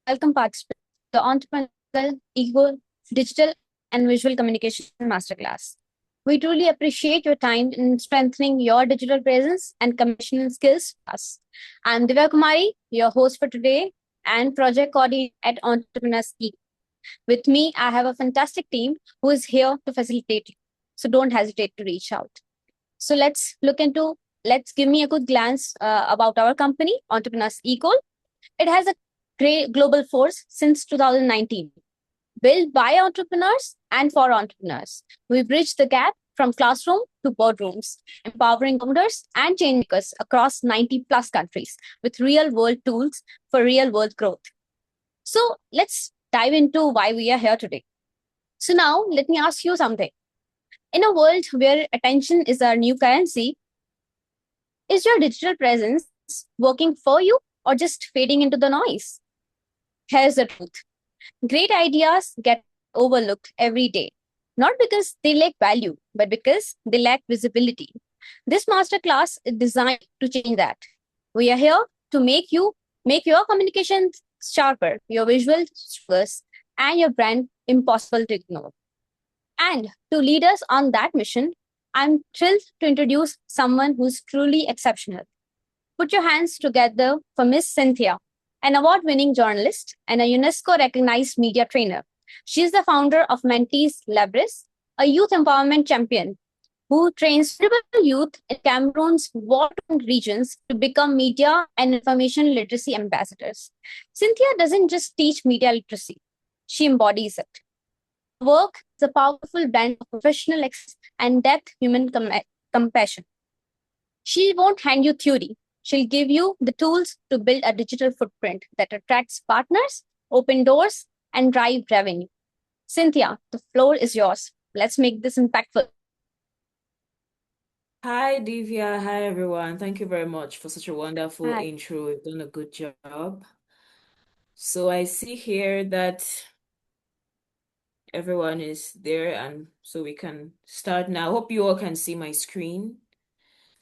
welcome participants to the Entrepreneurs Ecole Digital and Visual Communication Masterclass. We truly appreciate your time in strengthening your digital presence and communication skills for us. I'm Divya Kumari, your host for today and project coordinator at Entrepreneurs Ecole. With me, I have a fantastic team who is here to facilitate you. So don't hesitate to reach out. So let's give me a good glance about our company, Entrepreneurs Ecole. It has a great global force since 2019, built by entrepreneurs and for entrepreneurs. We bridge the gap from classroom to boardrooms, empowering founders and change makers across 90 plus countries with real world tools for real world growth. So let's dive into why we are here today. So now let me ask you something. In a world where attention is our new currency, is your digital presence working for you or just fading into the noise? Here's the truth. Great ideas get overlooked every day, not because they lack value, but because they lack visibility. This masterclass is designed to change that. We are here to make your communication sharper, your visuals stronger, and your brand impossible to ignore. And to lead us on that mission, I'm thrilled to introduce someone who's truly exceptional. Put your hands together for Miss Cynthia, an award winning journalist and a UNESCO recognized media trainer. She is the founder of Mentees Labris, a youth empowerment champion who trains vulnerable youth in Cameroon's war-torn regions to become media and information literacy ambassadors. Cynthia doesn't just teach media literacy, she embodies it. Her work is a powerful blend of professional excellence and depth human compassion. She won't hand you theory. She'll give you the tools to build a digital footprint that attracts partners, open doors, and drive revenue. Cynthia, the floor is yours. Let's make this impactful. Hi, Divya. Hi, everyone. Thank you very much for such a wonderful Hi. intro. You've done a good job. So I see here that everyone is there, and so we can start now. Hope you all can see my screen.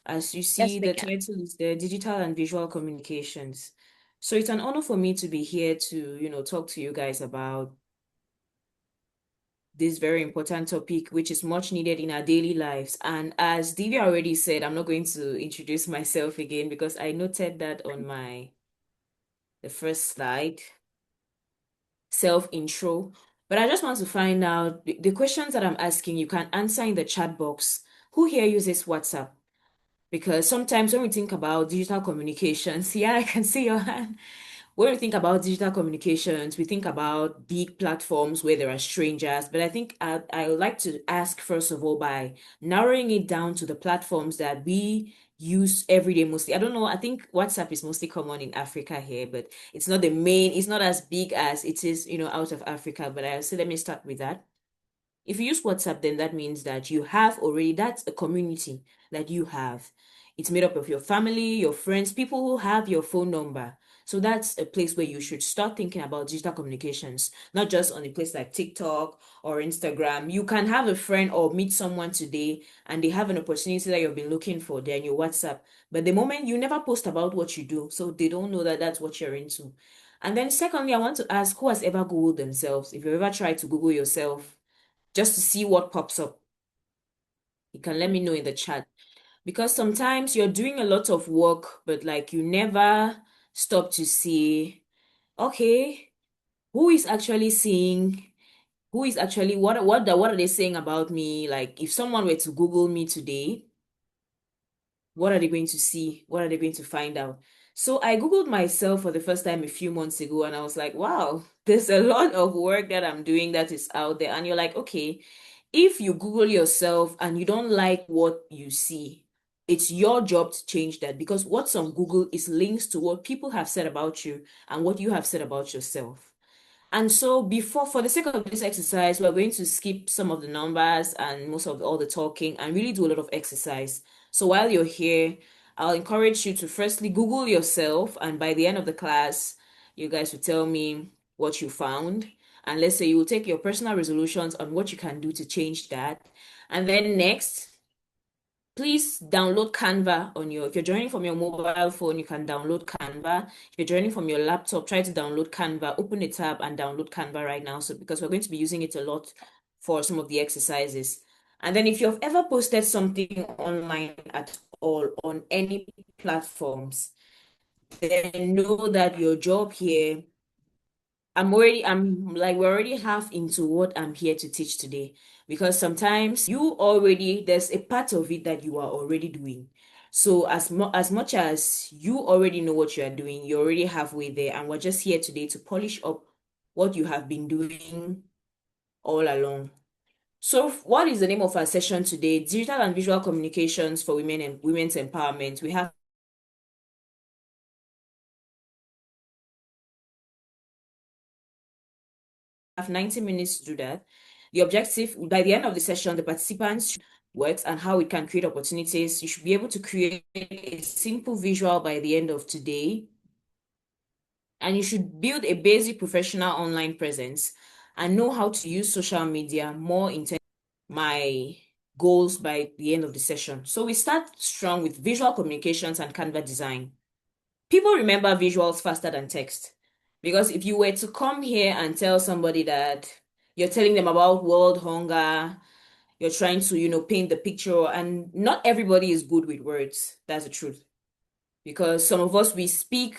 As you Yes, see, we the can. title is the Digital and Visual Communications. So it's an honor for me to be here to, talk to you guys about this very important topic, which is much needed in our daily lives. And as Divya already said, I'm not going to introduce myself again because I noted that on the first slide, self-intro. But I just want to find out the questions that I'm asking, you can answer in the chat box. Who here uses WhatsApp? Because sometimes when we think about digital communications, yeah, I can see your hand. When we think about digital communications, we think about big platforms where there are strangers. But I think I would like to ask, first of all, by narrowing it down to the platforms that we use every day mostly. I don't know, I think WhatsApp is mostly common in Africa here, but it's not the main, it's not as big as it is, out of Africa. But I say, let me start with that. If you use WhatsApp, then that means that you have already, that's a community that you have. It's made up of your family, your friends, people who have your phone number. So that's a place where you should start thinking about digital communications, not just on a place like TikTok or Instagram. You can have a friend or meet someone today and they have an opportunity that you've been looking for there in your WhatsApp. But the moment you never post about what you do, so they don't know that that's what you're into. And then secondly, I want to ask who has ever Googled themselves? If you've ever tried to Google yourself, just to see what pops up. You can let me know in the chat. Because sometimes you're doing a lot of work, but like you never stop to see, okay, who is actually seeing, who is actually, what are they saying about me? Like if someone were to Google me today, what are they going to see? What are they going to find out? So I Googled myself for the first time a few months ago and I was like, wow, there's a lot of work that I'm doing that is out there. And you're like, okay, if you Google yourself and you don't like what you see, it's your job to change that because what's on Google is links to what people have said about you and what you have said about yourself. And so for the sake of this exercise, we're going to skip some of the numbers and most of all the talking and really do a lot of exercise. So while you're here, I'll encourage you to firstly Google yourself, and by the end of the class, you guys will tell me what you found. And let's say you will take your personal resolutions on what you can do to change that. And then next, please download Canva on your, if you're joining from your mobile phone, you can download Canva. If you're joining from your laptop, try to download Canva, open a tab and download Canva right now. So because we're going to be using it a lot for some of the exercises. And then if you've ever posted something online at all on any platforms, then know that your job here, I'm like, we're already half into what I'm here to teach today. Because sometimes there's a part of it that you are already doing. So as much as you already know what you are doing, you're already halfway there. And we're just here today to polish up what you have been doing all along. So what is the name of our session today? Digital and visual communications for women and women's empowerment. We have 90 minutes to do that. The objective, by the end of the session, the participants works and how it can create opportunities. You should be able to create a simple visual by the end of today. And you should build a basic professional online presence and know how to use social media more intentionally. My goals by the end of the session. So we start strong with visual communications and Canva design. People remember visuals faster than text. Because if you were to come here and tell somebody that you're telling them about world hunger, you're trying to, paint the picture, and not everybody is good with words. That's the truth. Because some of us, you speak,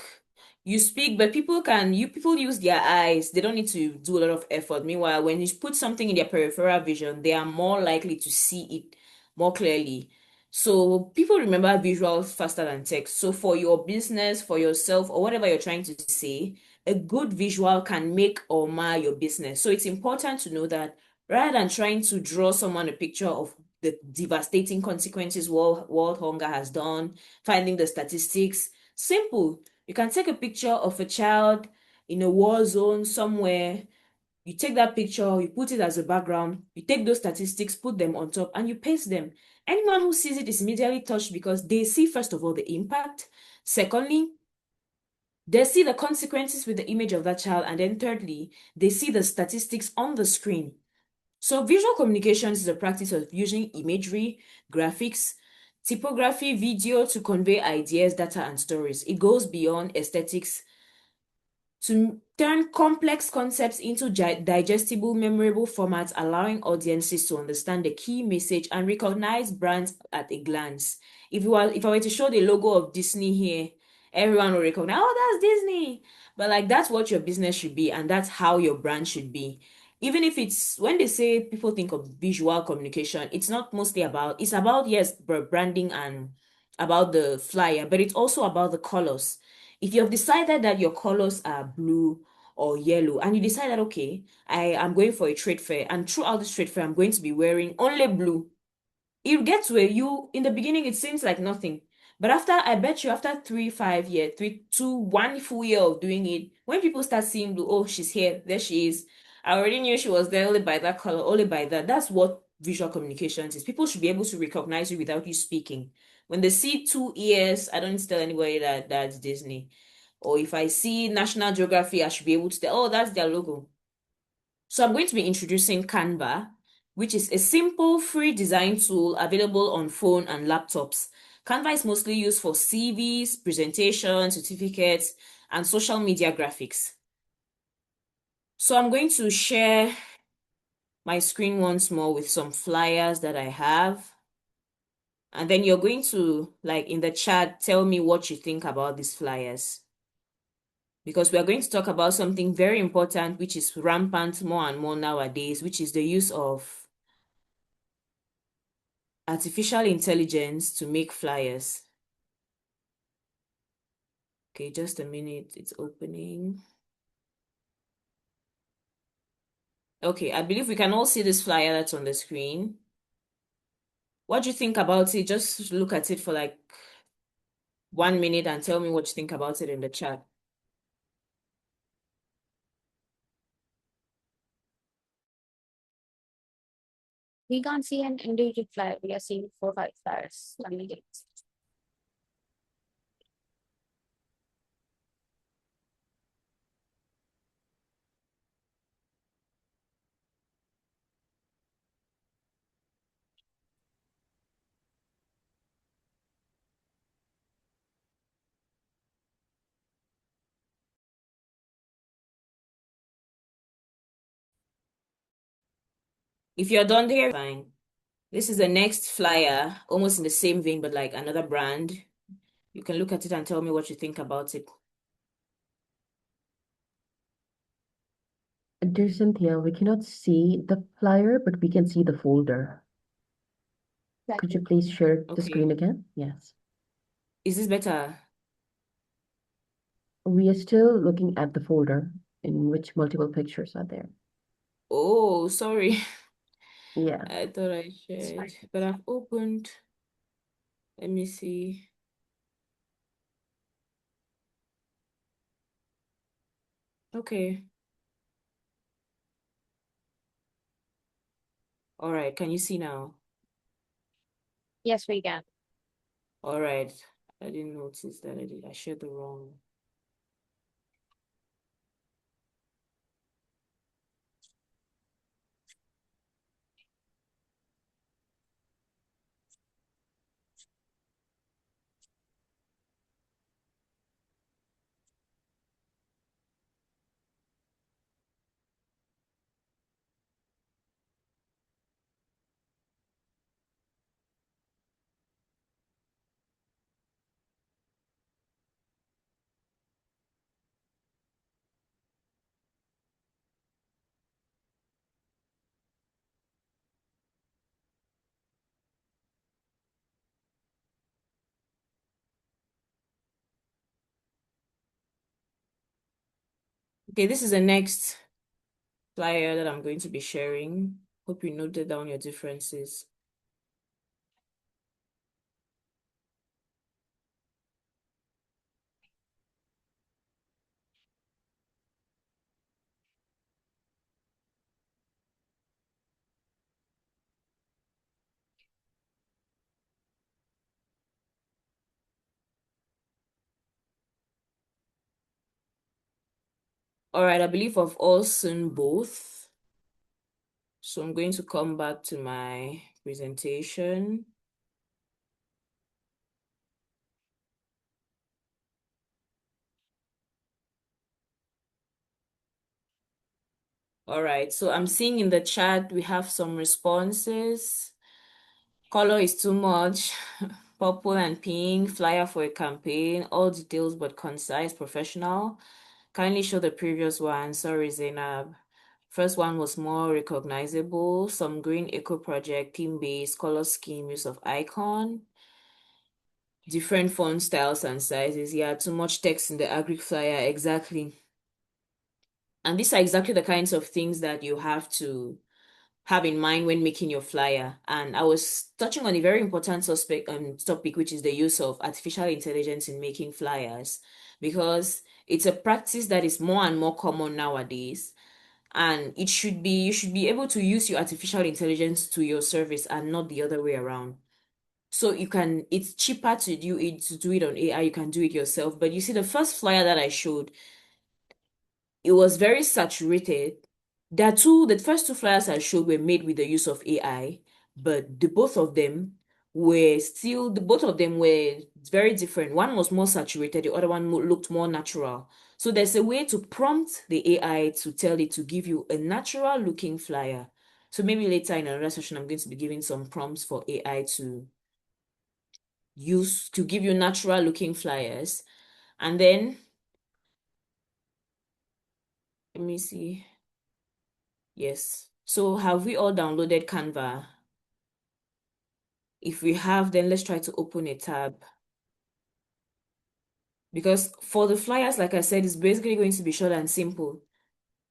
but people use their eyes. They don't need to do a lot of effort. Meanwhile, when you put something in their peripheral vision, they are more likely to see it more clearly. So people remember visuals faster than text. So for your business, for yourself, or whatever you're trying to say, a good visual can make or mar your business. So it's important to know that rather than trying to draw someone a picture of the devastating consequences world hunger has done, finding the statistics, simple. You can take a picture of a child in a war zone somewhere. You take that picture, you put it as a background, you take those statistics, put them on top, and you paste them. Anyone who sees it is immediately touched because they see, first of all, the impact. Secondly, they see the consequences with the image of that child. And then thirdly, they see the statistics on the screen. So visual communications is the practice of using imagery, graphics, typography, video to convey ideas, data, and stories. It goes beyond aesthetics to turn complex concepts into digestible, memorable formats, allowing audiences to understand the key message and recognize brands at a glance. If I were to show the logo of Disney here, everyone will recognize, oh, that's Disney. But like that's what your business should be, and that's how your brand should be. Even if it's when they say people think of visual communication, it's not mostly about, it's about, yes, branding and about the flyer, but it's also about the colors. If you have decided that your colors are blue or yellow, and you decide that, okay, I am going for a trade fair, and throughout this trade fair, I'm going to be wearing only blue, you get to in the beginning, it seems like nothing. But I bet you after 3, 5 years, 3, 2, 1 full year of doing it, when people start seeing blue, oh, she's here, there she is. I already knew she was there only by that color, only by that. That's what visual communications is. People should be able to recognize you without you speaking. When they see 2 ears, I don't need to tell anybody that that's Disney. Or if I see National Geography, I should be able to tell, oh, that's their logo. So I'm going to be introducing Canva, which is a simple free design tool available on phone and laptops. Canva is mostly used for CVs, presentations, certificates, and social media graphics. So I'm going to share my screen once more with some flyers that I have. And then you're going to, like in the chat, tell me what you think about these flyers. Because we are going to talk about something very important, which is rampant more and more nowadays, which is the use of artificial intelligence to make flyers. Okay, just a minute, it's opening. Okay, I believe we can all see this flyer that's on the screen. What do you think about it? Just look at it for like 1 minute and tell me what you think about it in the chat. We can't see an individual flyer. We are seeing 4, 5 flyers. If you're done there, fine. This is the next flyer, almost in the same vein, but like another brand. You can look at it and tell me what you think about it. Dear Cynthia, we cannot see the flyer, but we can see the folder. Could you please share the screen Okay. again? Yes. Is this better? We are still looking at the folder in which multiple pictures are there. Oh, sorry. Yeah. I thought I shared, but I've opened. Let me see. Okay. All right. Can you see now? Yes, we can. All right. I didn't notice that I did. I shared the wrong. Okay, this is the next flyer that I'm going to be sharing. Hope you noted down your differences. All right, I believe I've all seen both. So I'm going to come back to my presentation. All right, so I'm seeing in the chat we have some responses. Color is too much. Purple and pink, flyer for a campaign, all details but concise, professional. Kindly show the previous one. Sorry, Zainab. First one was more recognizable. Some green eco project, theme-based, color scheme, use of icon. Different font styles and sizes. Yeah, too much text in the agri flyer. Exactly. And these are exactly the kinds of things that you have to have in mind when making your flyer. And I was touching on a very important topic, which is the use of artificial intelligence in making flyers, because it's a practice that is more and more common nowadays. And you should be able to use your artificial intelligence to your service and not the other way around. So it's cheaper to do it on AI, you can do it yourself. But you see, the first flyer that I showed, it was very saturated. The first two flyers I showed were made with the use of AI, but the both of them were very different. One was more saturated, the other one looked more natural. So there's a way to prompt the AI to tell it to give you a natural looking flyer. So maybe later in another session, I'm going to be giving some prompts for AI to use to give you natural looking flyers. And then, let me see. Yes. So have we all downloaded Canva? If we have, then let's try to open a tab. Because for the flyers, like I said, it's basically going to be short and simple.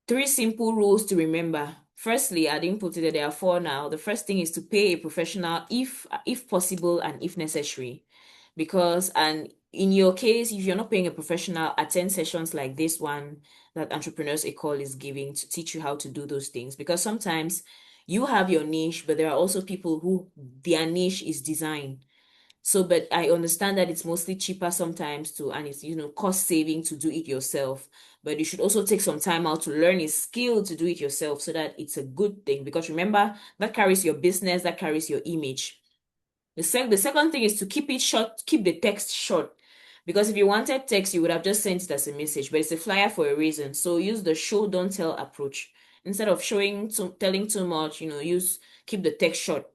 3 simple rules to remember. Firstly, I didn't put it there. There are 4 now. The first thing is to pay a professional if possible and if necessary. And in your case, if you're not paying a professional, attend sessions like this one that Entrepreneurs Ecole is giving to teach you how to do those things. Because sometimes you have your niche, but there are also people who their niche is design. So, but I understand that it's mostly cheaper sometimes and it's, cost saving to do it yourself. But you should also take some time out to learn a skill to do it yourself so that it's a good thing. Because remember, that carries your business, that carries your image. The second thing is to keep it short, keep the text short. Because if you wanted text, you would have just sent it as a message, but it's a flyer for a reason. So use the show, don't tell approach. instead of telling too much, keep the text short.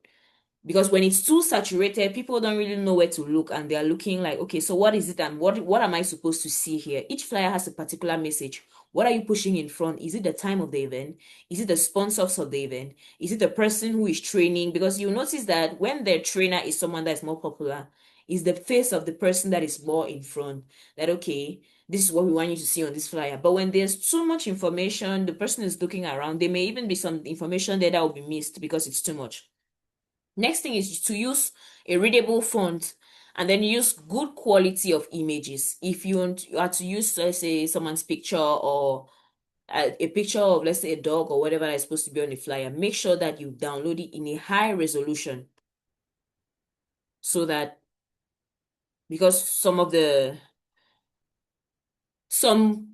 Because when it's too saturated, people don't really know where to look, and they are looking like, okay, so what is it, and what am I supposed to see here? Each flyer has a particular message. What are you pushing in front? Is it the time of the event? Is it the sponsors of the event? Is it the person who is training? Because you notice that when the trainer is someone that is more popular, is the face of the person that is more in front. That, okay, this is what we want you to see on this flyer. But when there's too much information, the person is looking around. There may even be some information there that will be missed because it's too much. Next thing is to use a readable font, and then use good quality of images. If you are to use, let's say, someone's picture, or a picture of, let's say, a dog or whatever that is supposed to be on the flyer, make sure that you download it in a high resolution, so that, because some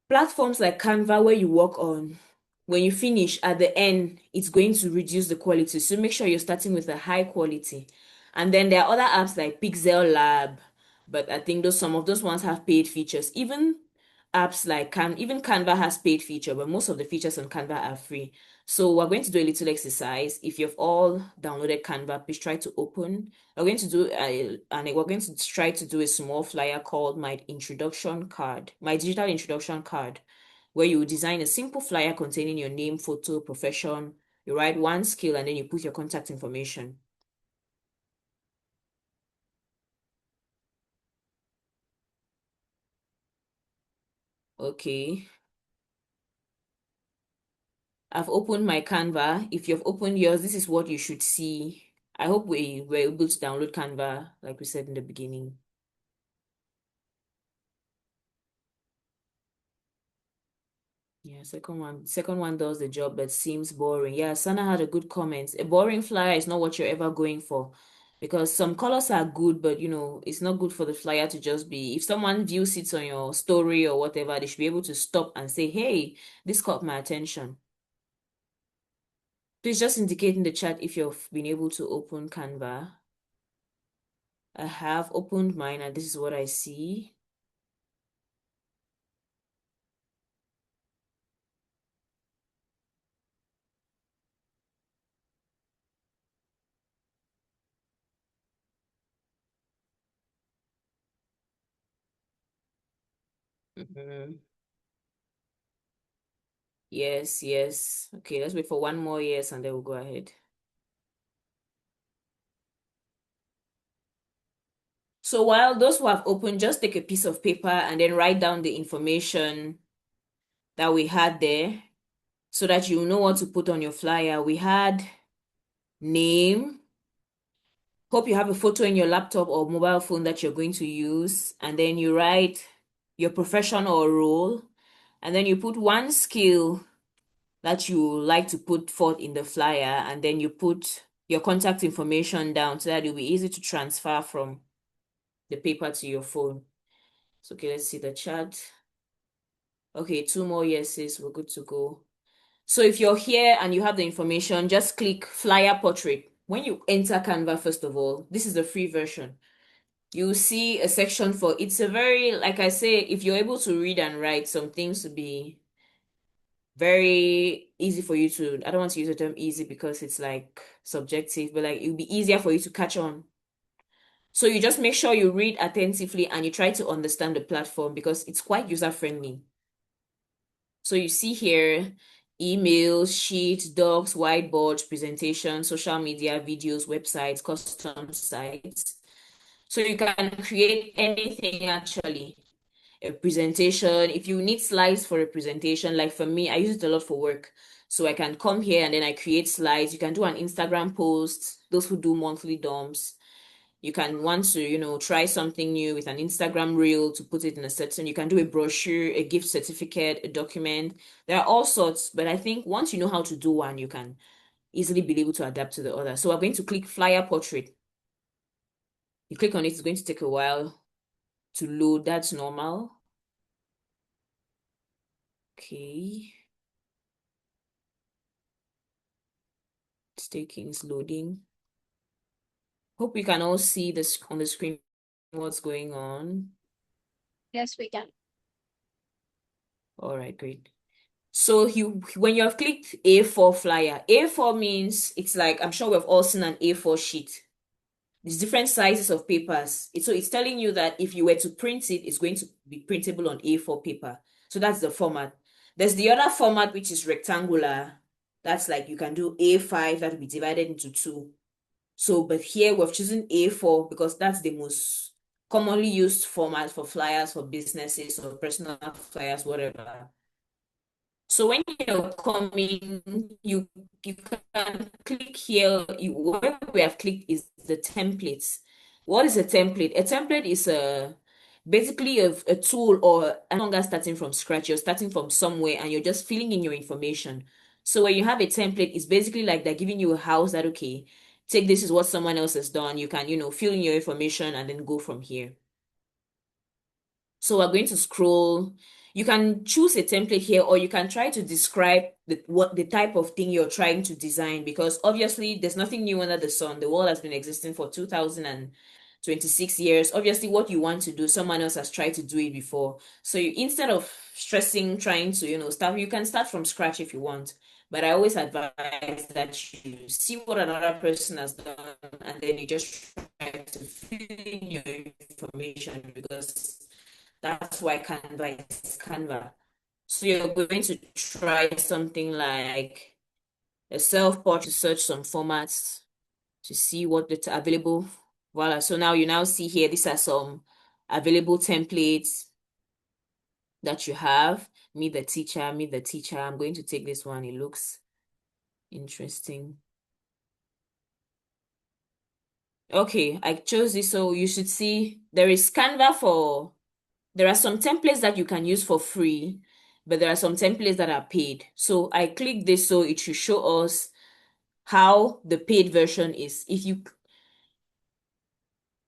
platforms like Canva, where you work on, when you finish at the end, it's going to reduce the quality. So make sure you're starting with a high quality. And then there are other apps like Pixel Lab, but I think some of those ones have paid features. Even apps like even Canva has paid feature, but most of the features on Canva are free. So we're going to do a little exercise. If you've all downloaded Canva, please try to open. We're going to do and we're going to try to do a small flyer called my digital introduction card, where you design a simple flyer containing your name, photo, profession. You write one skill, and then you put your contact information. Okay. I've opened my Canva. If you've opened yours, this is what you should see. I hope we were able to download Canva, like we said in the beginning. Yeah, second one does the job but seems boring. Yeah, Sana had a good comment. A boring flyer is not what you're ever going for, because some colors are good, but it's not good for the flyer to just be. If someone views it on your story or whatever, they should be able to stop and say, hey, this caught my attention. Please just indicate in the chat if you've been able to open Canva. I have opened mine, and this is what I see. Mhm. Yes, yes. Okay, let's wait for one more yes, and then we'll go ahead. So while those who have opened, just take a piece of paper and then write down the information that we had there, so that you know what to put on your flyer. We had name. Hope you have a photo in your laptop or mobile phone that you're going to use. And then you write your profession or role. And then you put one skill that you like to put forth in the flyer. And then you put your contact information down, so that it'll be easy to transfer from the paper to your phone. So, okay, let's see the chat. Okay, 2 more yeses, we're good to go. So if you're here and you have the information, just click flyer portrait. When you enter Canva, first of all, this is the free version. You'll see a section for, it's a very, like I say, if you're able to read and write, some things to be very easy for you to, I don't want to use the term easy because it's like subjective, but like it'll be easier for you to catch on. So you just make sure you read attentively and you try to understand the platform, because it's quite user-friendly. So you see here, emails, sheets, docs, whiteboards, presentations, social media, videos, websites, custom sites. So you can create anything actually. A presentation, if you need slides for a presentation, like for me, I use it a lot for work. So I can come here and then I create slides. You can do an Instagram post, those who do monthly dumps. You can want to, try something new with an Instagram reel to put it in a setting. You can do a brochure, a gift certificate, a document. There are all sorts, but I think once you know how to do one, you can easily be able to adapt to the other. So we're going to click flyer portrait. You click on it, it's going to take a while to load. That's normal. Okay. It's loading. Hope you can all see this on the screen what's going on. Yes, we can. All right, great. So when you have clicked A4 flyer, A4 means it's like, I'm sure we've all seen an A4 sheet. There's different sizes of papers. So it's telling you that if you were to print it, it's going to be printable on A4 paper. So that's the format. There's the other format, which is rectangular. That's like you can do A5, that will be divided into two. So, but here we've chosen A4 because that's the most commonly used format for flyers for businesses or personal flyers, whatever. So when you're coming, you can click here. Where we have clicked is the templates. What is a template? A template is basically a tool, or no longer starting from scratch. You're starting from somewhere and you're just filling in your information. So when you have a template, it's basically like they're giving you a house that, okay, take this is what someone else has done. You can, fill in your information and then go from here. So we're going to scroll. You can choose a template here, or you can try to describe the type of thing you're trying to design, because obviously there's nothing new under the sun. The world has been existing for 2026 years. Obviously, what you want to do, someone else has tried to do it before. So instead of stressing, trying to, start, you can start from scratch if you want. But I always advise that you see what another person has done and then you just try to fill in your information, because that's why Canva is Canva. So you're going to try something like a self-portrait, search some formats to see what it's available. Voila. So now you now see here, these are some available templates that you have. Meet the teacher, meet the teacher. I'm going to take this one. It looks interesting. Okay, I chose this. So you should see there is Canva for, there are some templates that you can use for free, but there are some templates that are paid. So I click this, so it should show us how the paid version is. If you,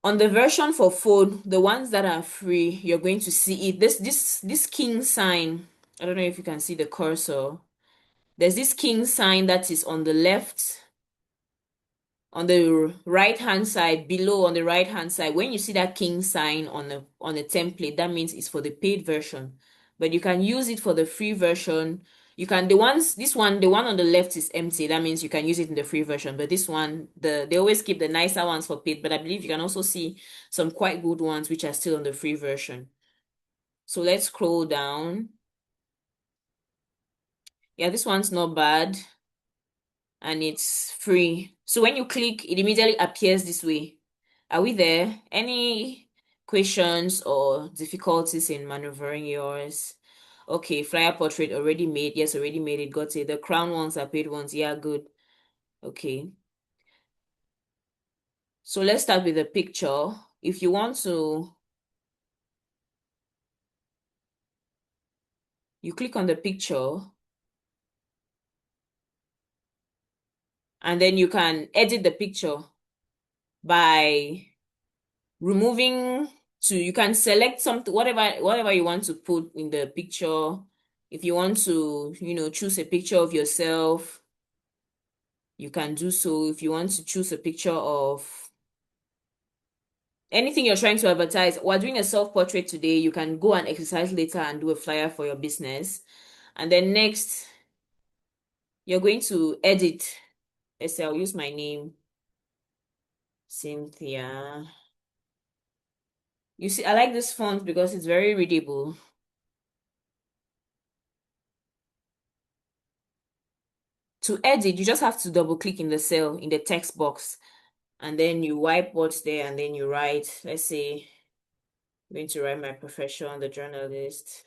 on the version for phone, the ones that are free, you're going to see it. This king sign, I don't know if you can see the cursor. There's this king sign that is on the left, on the right hand side, below on the right hand side. When you see that king sign on a template, that means it's for the paid version. But you can use it for the free version. You can, the one on the left is empty. That means you can use it in the free version. But this one, they always keep the nicer ones for paid. But I believe you can also see some quite good ones which are still on the free version. So let's scroll down. Yeah, this one's not bad. And it's free. So when you click, it immediately appears this way. Are we there? Any questions or difficulties in maneuvering yours? Okay, flyer portrait already made. Yes, already made it. Got it. The crown ones are paid ones. Yeah, good. Okay. So let's start with the picture. If you want to, you click on the picture and then you can edit the picture by removing, you can select something, whatever you want to put in the picture. If you want to, choose a picture of yourself, you can do so. If you want to choose a picture of anything you're trying to advertise, we're doing a self-portrait today. You can go and exercise later and do a flyer for your business. And then next, you're going to edit. Let's say I'll use my name, Cynthia. You see, I like this font because it's very readable. To edit, you just have to double click in the cell in the text box, and then you wipe what's there, and then you write, let's say, I'm going to write my profession, the journalist.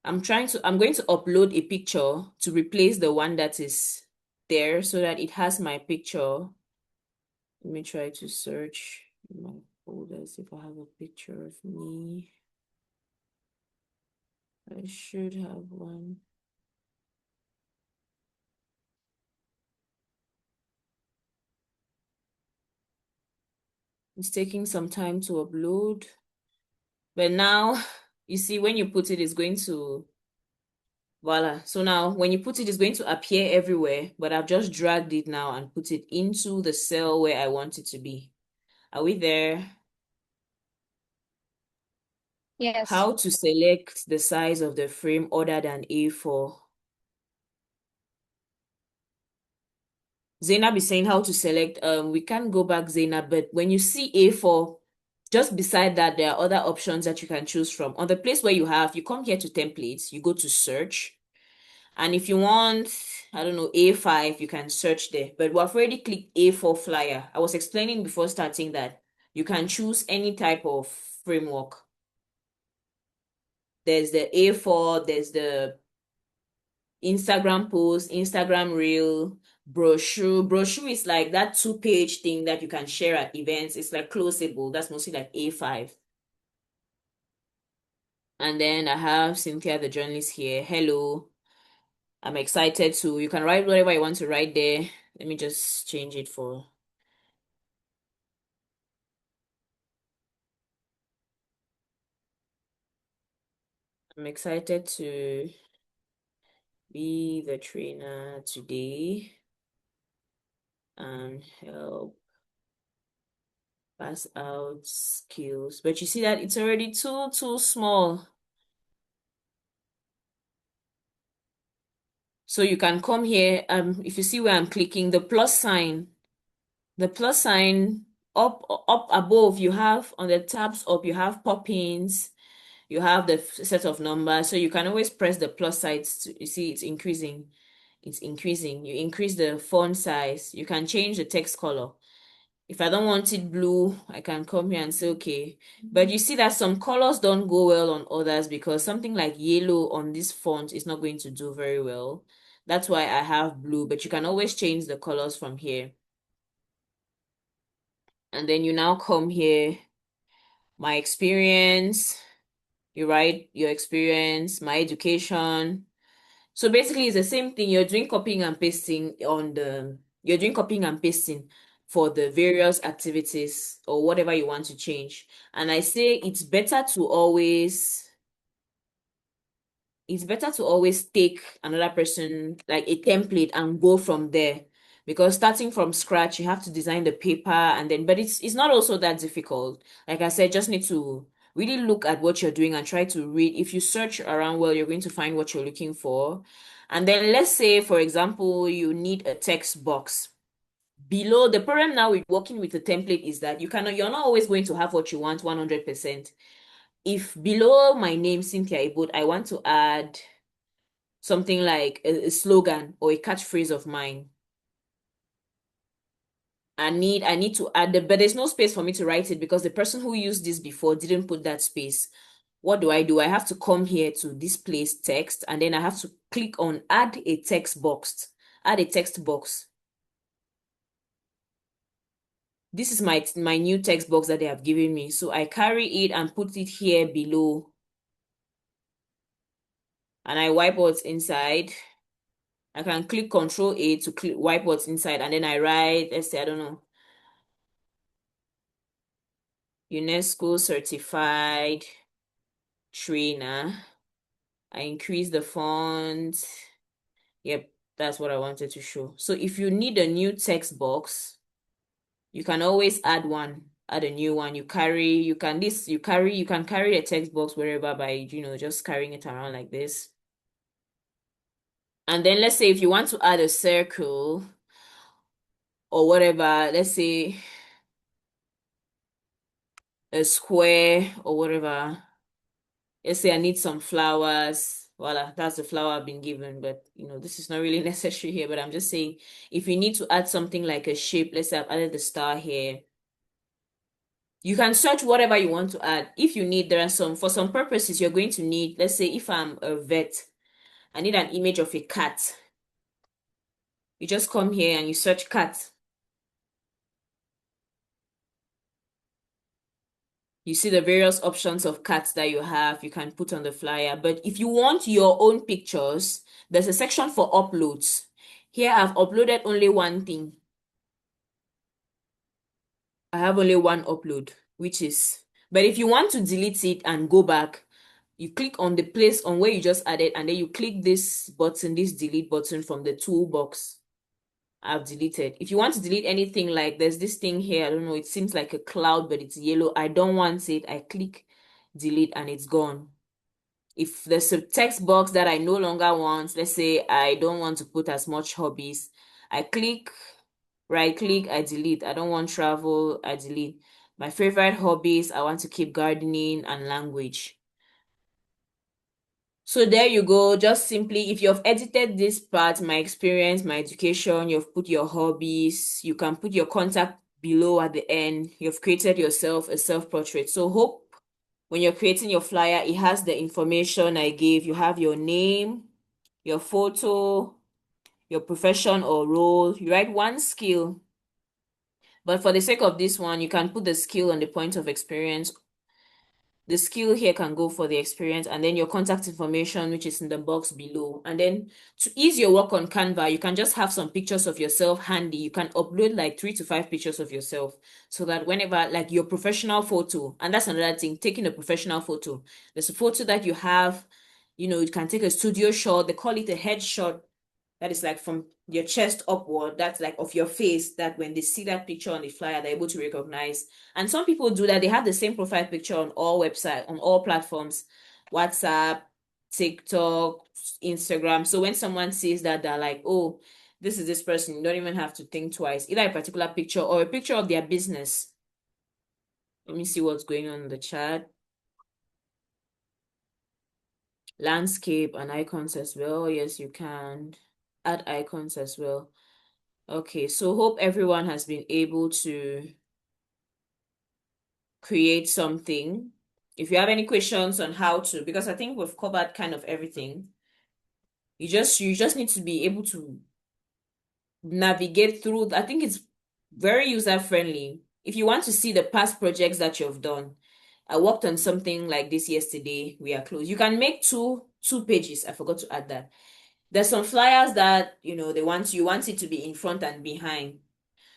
I'm going to upload a picture to replace the one that is there so that it has my picture. Let me try to search in my folders if I have a picture of me. I should have one. It's taking some time to upload. But now, you see, when you put it, it's going to Voila. So now when you put it, it's going to appear everywhere, but I've just dragged it now and put it into the cell where I want it to be. Are we there? Yes. How to select the size of the frame other than A4. Zainab is saying how to select. We can't go back, Zainab, but when you see A4, just beside that, there are other options that you can choose from. On the place where you come here to templates, you go to search. And if you want, I don't know, A5, you can search there. But we've already clicked A4 flyer. I was explaining before starting that you can choose any type of framework. There's the A4, there's the Instagram post, Instagram reel, brochure. Brochure is like that 2-page thing that you can share at events. It's like closable. That's mostly like A5. And then I have Cynthia, the journalist here. Hello. I'm excited to, you can write whatever you want to write there. Let me just change it for, I'm excited to be the trainer today and help pass out skills. But you see that it's already too small. So you can come here, if you see where I'm clicking, the plus sign up above, you have on the tabs up, you have pop-ins, you have the set of numbers. So you can always press the plus sides you see it's increasing. It's increasing. You increase the font size. You can change the text color. If I don't want it blue, I can come here and say, okay. But you see that some colors don't go well on others because something like yellow on this font is not going to do very well. That's why I have blue, but you can always change the colors from here. And then you now come here, my experience, you write your experience, my education. So basically it's the same thing. You're doing copying and pasting you're doing copying and pasting for the various activities or whatever you want to change. And I say it's better to always take another person, like a template, and go from there. Because starting from scratch, you have to design the paper and then, but it's not also that difficult. Like I said, just need to really look at what you're doing and try to read. If you search around well, you're going to find what you're looking for. And then let's say, for example, you need a text box. Below, the problem now with working with a template is that you're not always going to have what you want 100%. If below my name, Cynthia Ebot, I want to add something like a slogan or a catchphrase of mine, I need to add but there's no space for me to write it because the person who used this before didn't put that space. What do? I have to come here to displace text and then I have to click on add a text box. Add a text box. This is my new text box that they have given me. So I carry it and put it here below. And I wipe what's inside. I can click Control A to wipe what's inside and then I write, let's say, I don't know, UNESCO certified trainer. I increase the font. Yep, that's what I wanted to show. So if you need a new text box, you can always add a new one. You can carry a text box wherever by, just carrying it around like this. And then let's say if you want to add a circle or whatever, let's say a square or whatever. Let's say I need some flowers. Voila, that's the flower I've been given, but this is not really necessary here, but I'm just saying if you need to add something like a shape, let's say I've added the star here. You can search whatever you want to add. If you need, for some purposes, you're going to need, let's say if I'm a vet, I need an image of a cat. You just come here and you search cat. You see the various options of cats that you have, you can put on the flyer. But if you want your own pictures, there's a section for uploads. Here I've uploaded only one thing. I have only one upload, but if you want to delete it and go back, You click on the place on where you just added, and then you click this button, this delete button from the toolbox. I've deleted. If you want to delete anything, like there's this thing here, I don't know, it seems like a cloud, but it's yellow. I don't want it. I click delete and it's gone. If there's a text box that I no longer want, let's say I don't want to put as much hobbies, I click, right click, I delete. I don't want travel, I delete. My favorite hobbies, I want to keep gardening and language. So there you go. Just simply, if you've edited this part, my experience, my education, you've put your hobbies, you can put your contact below at the end. You've created yourself a self-portrait. So hope when you're creating your flyer, it has the information I gave. You have your name, your photo, your profession or role. You write one skill. But for the sake of this one, you can put the skill on the point of experience. The skill here can go for the experience, and then your contact information, which is in the box below. And then to ease your work on Canva, you can just have some pictures of yourself handy. You can upload like 3 to 5 pictures of yourself, so that whenever, like your professional photo, and that's another thing, taking a professional photo. There's a photo that you have, you can take a studio shot. They call it a headshot. That is like from your chest upward. That's like of your face, that when they see that picture on the flyer, they're able to recognize. And some people do that. They have the same profile picture on all websites, on all platforms, WhatsApp, TikTok, Instagram. So when someone sees that, they're like, oh, this is this person. You don't even have to think twice. Either a particular picture or a picture of their business. Let me see what's going on in the chat. Landscape and icons as well. Yes, you can add icons as well. Okay, so hope everyone has been able to create something. If you have any questions on how to, because I think we've covered kind of everything, you just need to be able to navigate through. I think it's very user friendly. If you want to see the past projects that you've done, I worked on something like this yesterday. We are close. You can make two pages. I forgot to add that. There's some flyers that you want it to be in front and behind.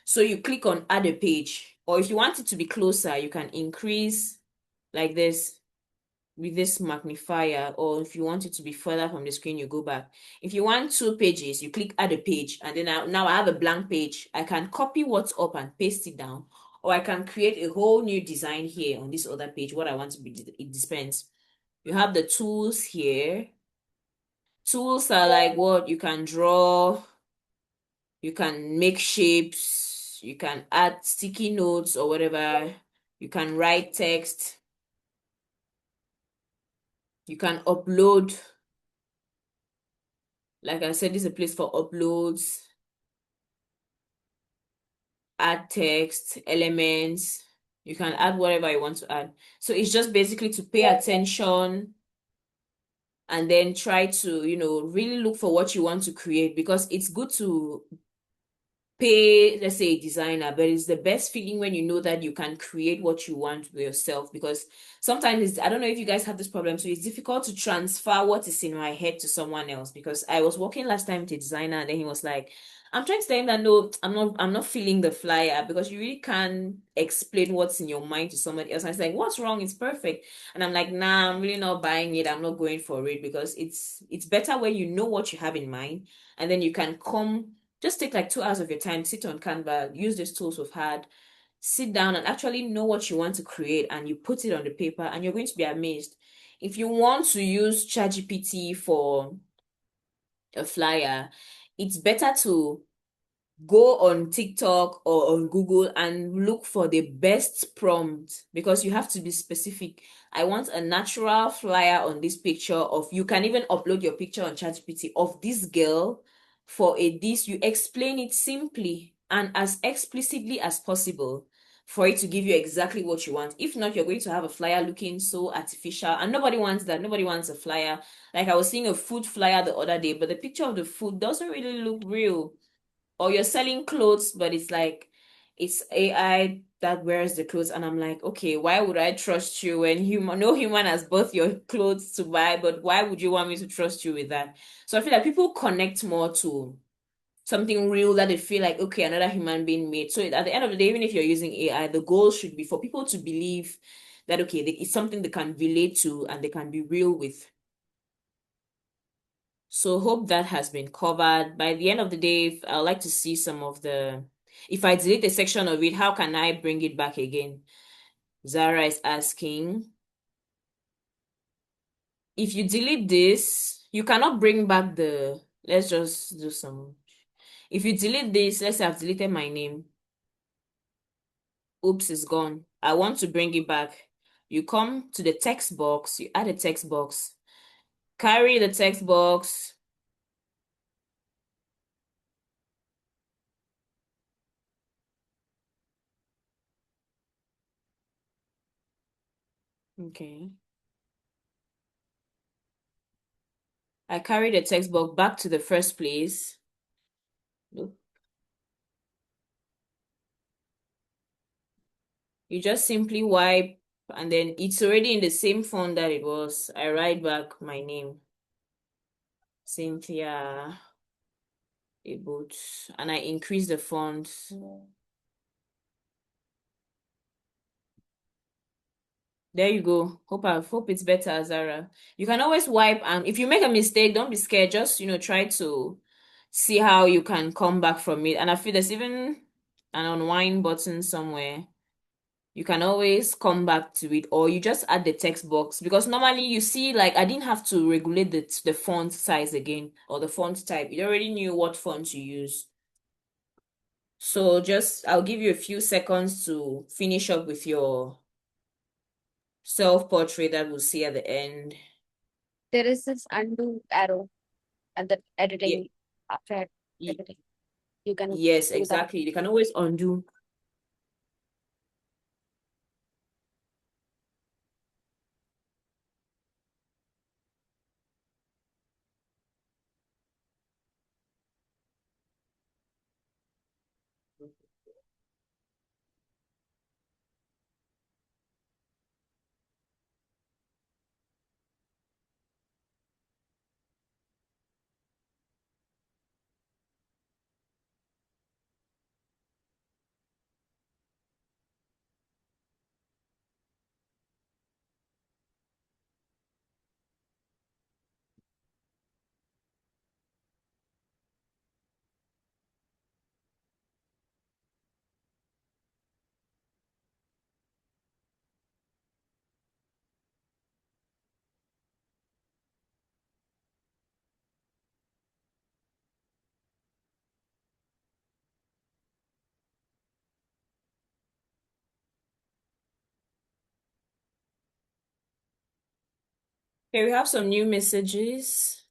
So you click on add a page, or if you want it to be closer, you can increase like this with this magnifier, or if you want it to be further from the screen, you go back. If you want 2 pages, you click add a page, and then now I have a blank page. I can copy what's up and paste it down, or I can create a whole new design here on this other page, what I want to be. It depends. You have the tools here. Tools are like what you can draw, you can make shapes, you can add sticky notes or whatever, you can write text, you can upload. Like I said, this is a place for uploads, add text, elements. You can add whatever you want to add. So it's just basically to pay attention and then try to, really look for what you want to create, because it's good to pay, let's say, a designer, but it's the best feeling when you know that you can create what you want for yourself. Because sometimes I don't know if you guys have this problem, so it's difficult to transfer what is in my head to someone else. Because I was working last time with a designer, and then he was like, I'm trying to tell him that no, I'm not feeling the flyer, because you really can't explain what's in your mind to somebody else. And I was like, what's wrong? It's perfect. And I'm like, nah, I'm really not buying it. I'm not going for it, because it's better when you know what you have in mind, and then you can just take like 2 hours of your time, sit on Canva, use these tools we've had, sit down and actually know what you want to create, and you put it on the paper, and you're going to be amazed. If you want to use ChatGPT for a flyer, it's better to go on TikTok or on Google and look for the best prompt, because you have to be specific. I want a natural flyer on this picture of, you can even upload your picture on ChatGPT of this girl for this. You explain it simply and as explicitly as possible for it to give you exactly what you want. If not, you're going to have a flyer looking so artificial, and nobody wants that. Nobody wants a flyer. Like I was seeing a food flyer the other day, but the picture of the food doesn't really look real. Or you're selling clothes, but it's like it's AI that wears the clothes, and I'm like, okay, why would I trust you when no human has bought your clothes to buy, but why would you want me to trust you with that? So I feel like people connect more to something real that they feel like, okay, another human being made. So at the end of the day, even if you're using AI, the goal should be for people to believe that, okay, it's something they can relate to and they can be real with. So hope that has been covered. By the end of the day, I'd like to see some of if I delete a section of it, how can I bring it back again? Zara is asking, if you delete this, you cannot bring back let's just do some. If you delete this, let's say I've deleted my name. Oops, it's gone. I want to bring it back. You come to the text box, you add a text box, carry the text box. Okay. I carry the text box back to the first place. Nope. You just simply wipe and then it's already in the same font that it was. I write back my name, Cynthia Ebot, and I increase the font. There you go. Hope it's better, Zara. You can always wipe, and if you make a mistake, don't be scared. Just try to see how you can come back from it. And I feel there's even an unwind button somewhere. You can always come back to it, or you just add the text box, because normally you see, like, I didn't have to regulate the font size again or the font type. It already knew what font to use. So I'll give you a few seconds to finish up with your self-portrait that we'll see at the end. There is this undo arrow at the Yeah. editing, after editing. You can Yes, do that. exactly. You can always undo. Okay, we have some new messages.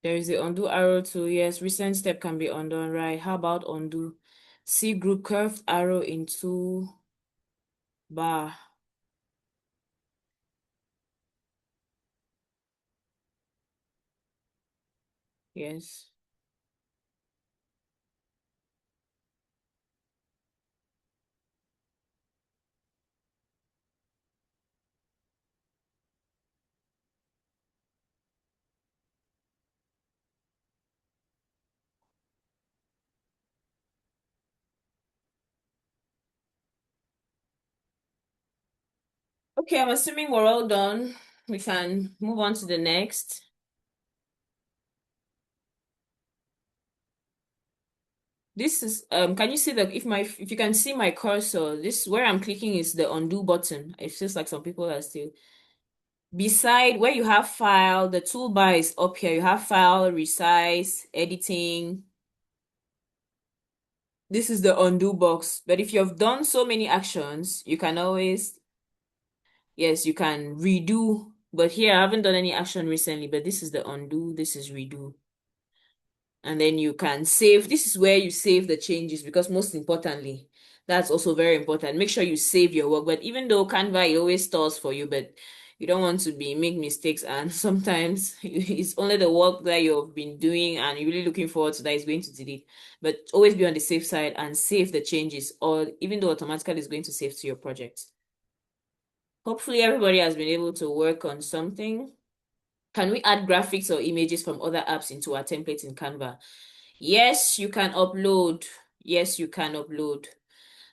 There is the undo arrow too. Yes, recent step can be undone, right? How about undo? See group curved arrow into bar. Yes. Okay, I'm assuming we're all done. We can move on to the next. This is can you see if you can see my cursor, this where I'm clicking is the undo button. It feels like some people are still beside where you have file, the toolbar is up here. You have file, resize, editing. This is the undo box. But if you've done so many actions, you can always, yes, you can redo. But here I haven't done any action recently, but this is the undo, this is redo. And then you can save. This is where you save the changes, because most importantly, that's also very important. Make sure you save your work. But even though Canva, it always stores for you, but you don't want to make mistakes, and sometimes it's only the work that you've been doing and you're really looking forward to that is going to delete. But always be on the safe side and save the changes, or even though automatically it's going to save to your project. Hopefully everybody has been able to work on something. Can we add graphics or images from other apps into our template in Canva? Yes, you can upload. yes, you can upload.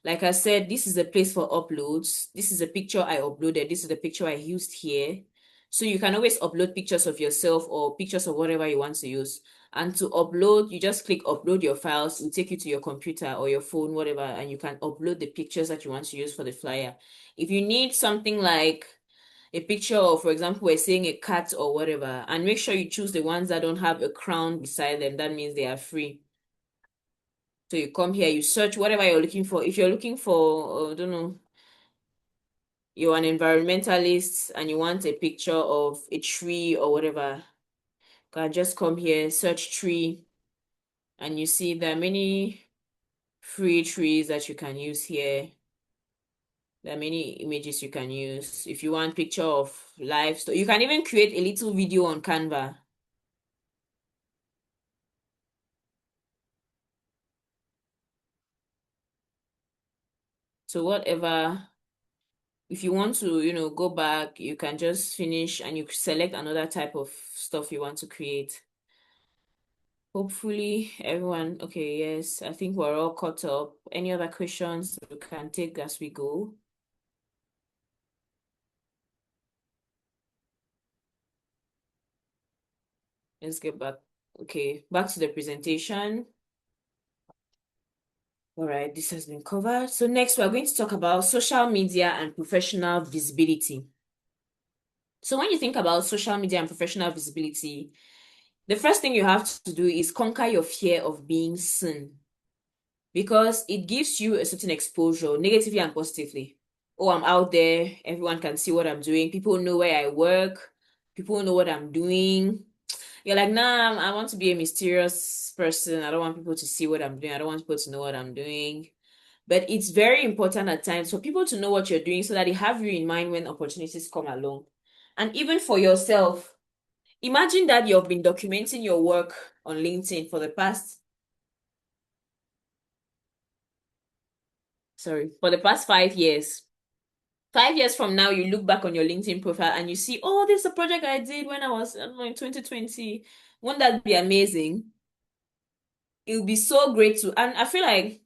Like I said, this is a place for uploads. This is a picture I uploaded. This is the picture I used here. So you can always upload pictures of yourself or pictures of whatever you want to use. And to upload, you just click upload your files. It'll take you to your computer or your phone, whatever, and you can upload the pictures that you want to use for the flyer. If you need something like a picture of, for example, we're saying a cat or whatever, and make sure you choose the ones that don't have a crown beside them. That means they are free. So you come here, you search whatever you're looking for. If you're looking for, I don't know, you're an environmentalist and you want a picture of a tree or whatever, you can just come here, search tree, and you see there are many free trees that you can use here. There are many images you can use. If you want picture of livestock, you can even create a little video on Canva. So whatever, if you want to, go back, you can just finish and you select another type of stuff you want to create. Hopefully everyone, okay, yes, I think we're all caught up. Any other questions we can take as we go? Let's get back. Okay, back to the presentation. All right, this has been covered. So next we're going to talk about social media and professional visibility. So when you think about social media and professional visibility, the first thing you have to do is conquer your fear of being seen, because it gives you a certain exposure, negatively and positively. Oh, I'm out there, everyone can see what I'm doing, people know where I work, people know what I'm doing. You're like, nah, I want to be a mysterious person. I don't want people to see what I'm doing. I don't want people to know what I'm doing. But it's very important at times for people to know what you're doing so that they have you in mind when opportunities come along. And even for yourself, imagine that you've been documenting your work on LinkedIn for the past 5 years. 5 years from now, you look back on your LinkedIn profile and you see, oh, this is a project I did when I was, I don't know, in 2020. Won't that be amazing? It would be so great to, and I feel like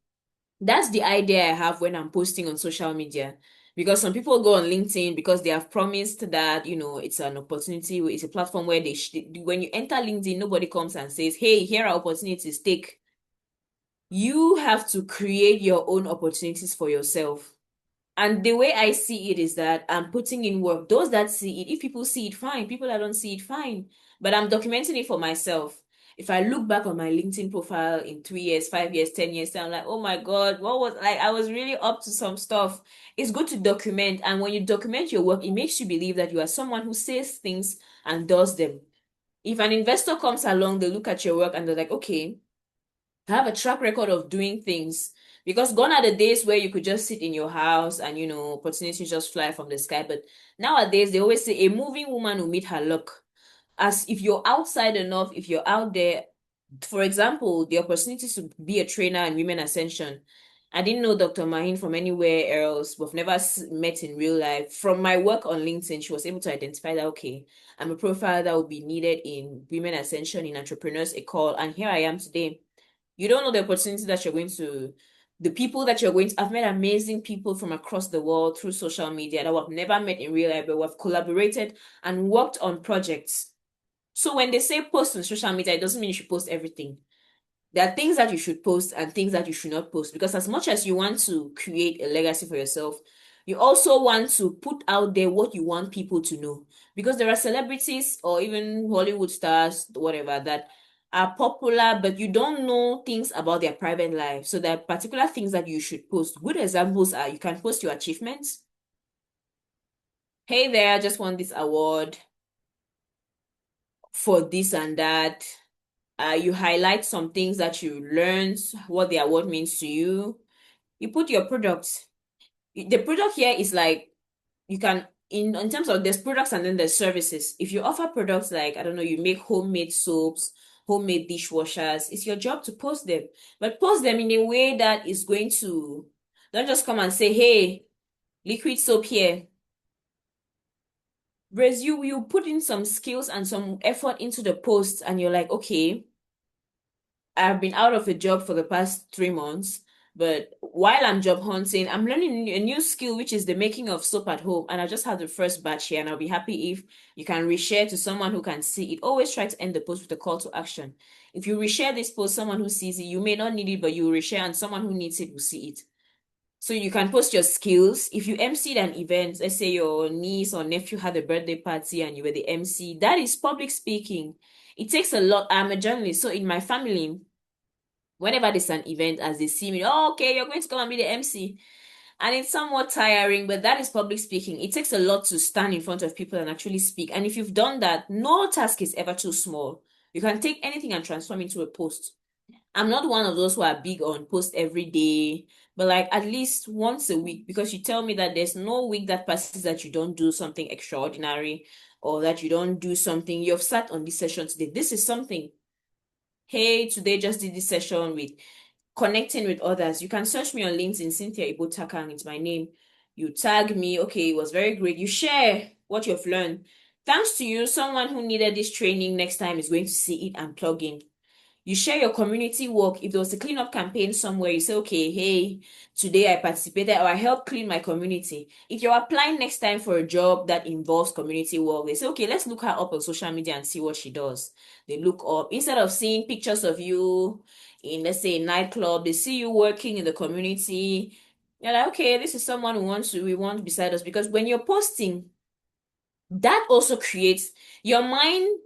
that's the idea I have when I'm posting on social media. Because some people go on LinkedIn because they have promised that, it's an opportunity, it's a platform where when you enter LinkedIn, nobody comes and says, hey, here are opportunities, take. You have to create your own opportunities for yourself. And the way I see it is that I'm putting in work. Those that see it, if people see it, fine. People that don't see it, fine. But I'm documenting it for myself. If I look back on my LinkedIn profile in 3 years, 5 years, 10 years, I'm like, oh my God, I was really up to some stuff. It's good to document. And when you document your work, it makes you believe that you are someone who says things and does them. If an investor comes along, they look at your work and they're like, okay, have a track record of doing things, because gone are the days where you could just sit in your house and opportunities just fly from the sky. But nowadays they always say a moving woman will meet her luck. As if you're outside enough, if you're out there, for example, the opportunity to be a trainer in women ascension. I didn't know Dr. Mahin from anywhere else. We've never met in real life. From my work on LinkedIn, she was able to identify that, okay, I'm a profile that will be needed in women ascension in Entrepreneurs Ecole. And here I am today. You don't know the opportunity that the people that you're going to, I've met amazing people from across the world through social media that we've never met in real life, but we've collaborated and worked on projects. So when they say post on social media, it doesn't mean you should post everything. There are things that you should post and things that you should not post, because as much as you want to create a legacy for yourself, you also want to put out there what you want people to know. Because there are celebrities or even Hollywood stars, whatever, that are popular, but you don't know things about their private life. So there are particular things that you should post. Good examples are, you can post your achievements. Hey there, I just won this award for this and that. You highlight some things that you learned, what the award means to you. You put your products. The product here is like, you can, in terms of there's products and then there's services. If you offer products like, I don't know, you make homemade soaps, homemade dishwashers, it's your job to post them. But post them in a way that is going to, don't just come and say, hey, liquid soap here. Whereas you put in some skills and some effort into the post and you're like, okay, I've been out of a job for the past 3 months, but while I'm job hunting, I'm learning a new skill, which is the making of soap at home. And I just had the first batch here, and I'll be happy if you can reshare to someone who can see it. Always try to end the post with a call to action. If you reshare this post, someone who sees it, you may not need it, but you will reshare, and someone who needs it will see it. So you can post your skills. If you emceed an event, let's say your niece or nephew had a birthday party and you were the MC, that is public speaking. It takes a lot. I'm a journalist, so in my family, whenever there's an event, as they see me, oh, okay, you're going to come and be the MC. And it's somewhat tiring, but that is public speaking. It takes a lot to stand in front of people and actually speak. And if you've done that, no task is ever too small. You can take anything and transform into a post. I'm not one of those who are big on post every day, but like at least once a week, because you tell me that there's no week that passes that you don't do something extraordinary or that you don't do something. You've sat on this session today. This is something. Hey, today just did this session with connecting with others. You can search me on LinkedIn, Cynthia Ebot Takang, it's my name. You tag me, okay, it was very great. You share what you've learned. Thanks to you, someone who needed this training next time is going to see it and plug in. You share your community work. If there was a cleanup campaign somewhere, you say, okay, hey, today I participated or I helped clean my community. If you're applying next time for a job that involves community work, they say, okay, let's look her up on social media and see what she does. They look up, instead of seeing pictures of you in, let's say, a nightclub, they see you working in the community. You're like, okay, this is someone we want beside us. Because when you're posting, that also creates your mind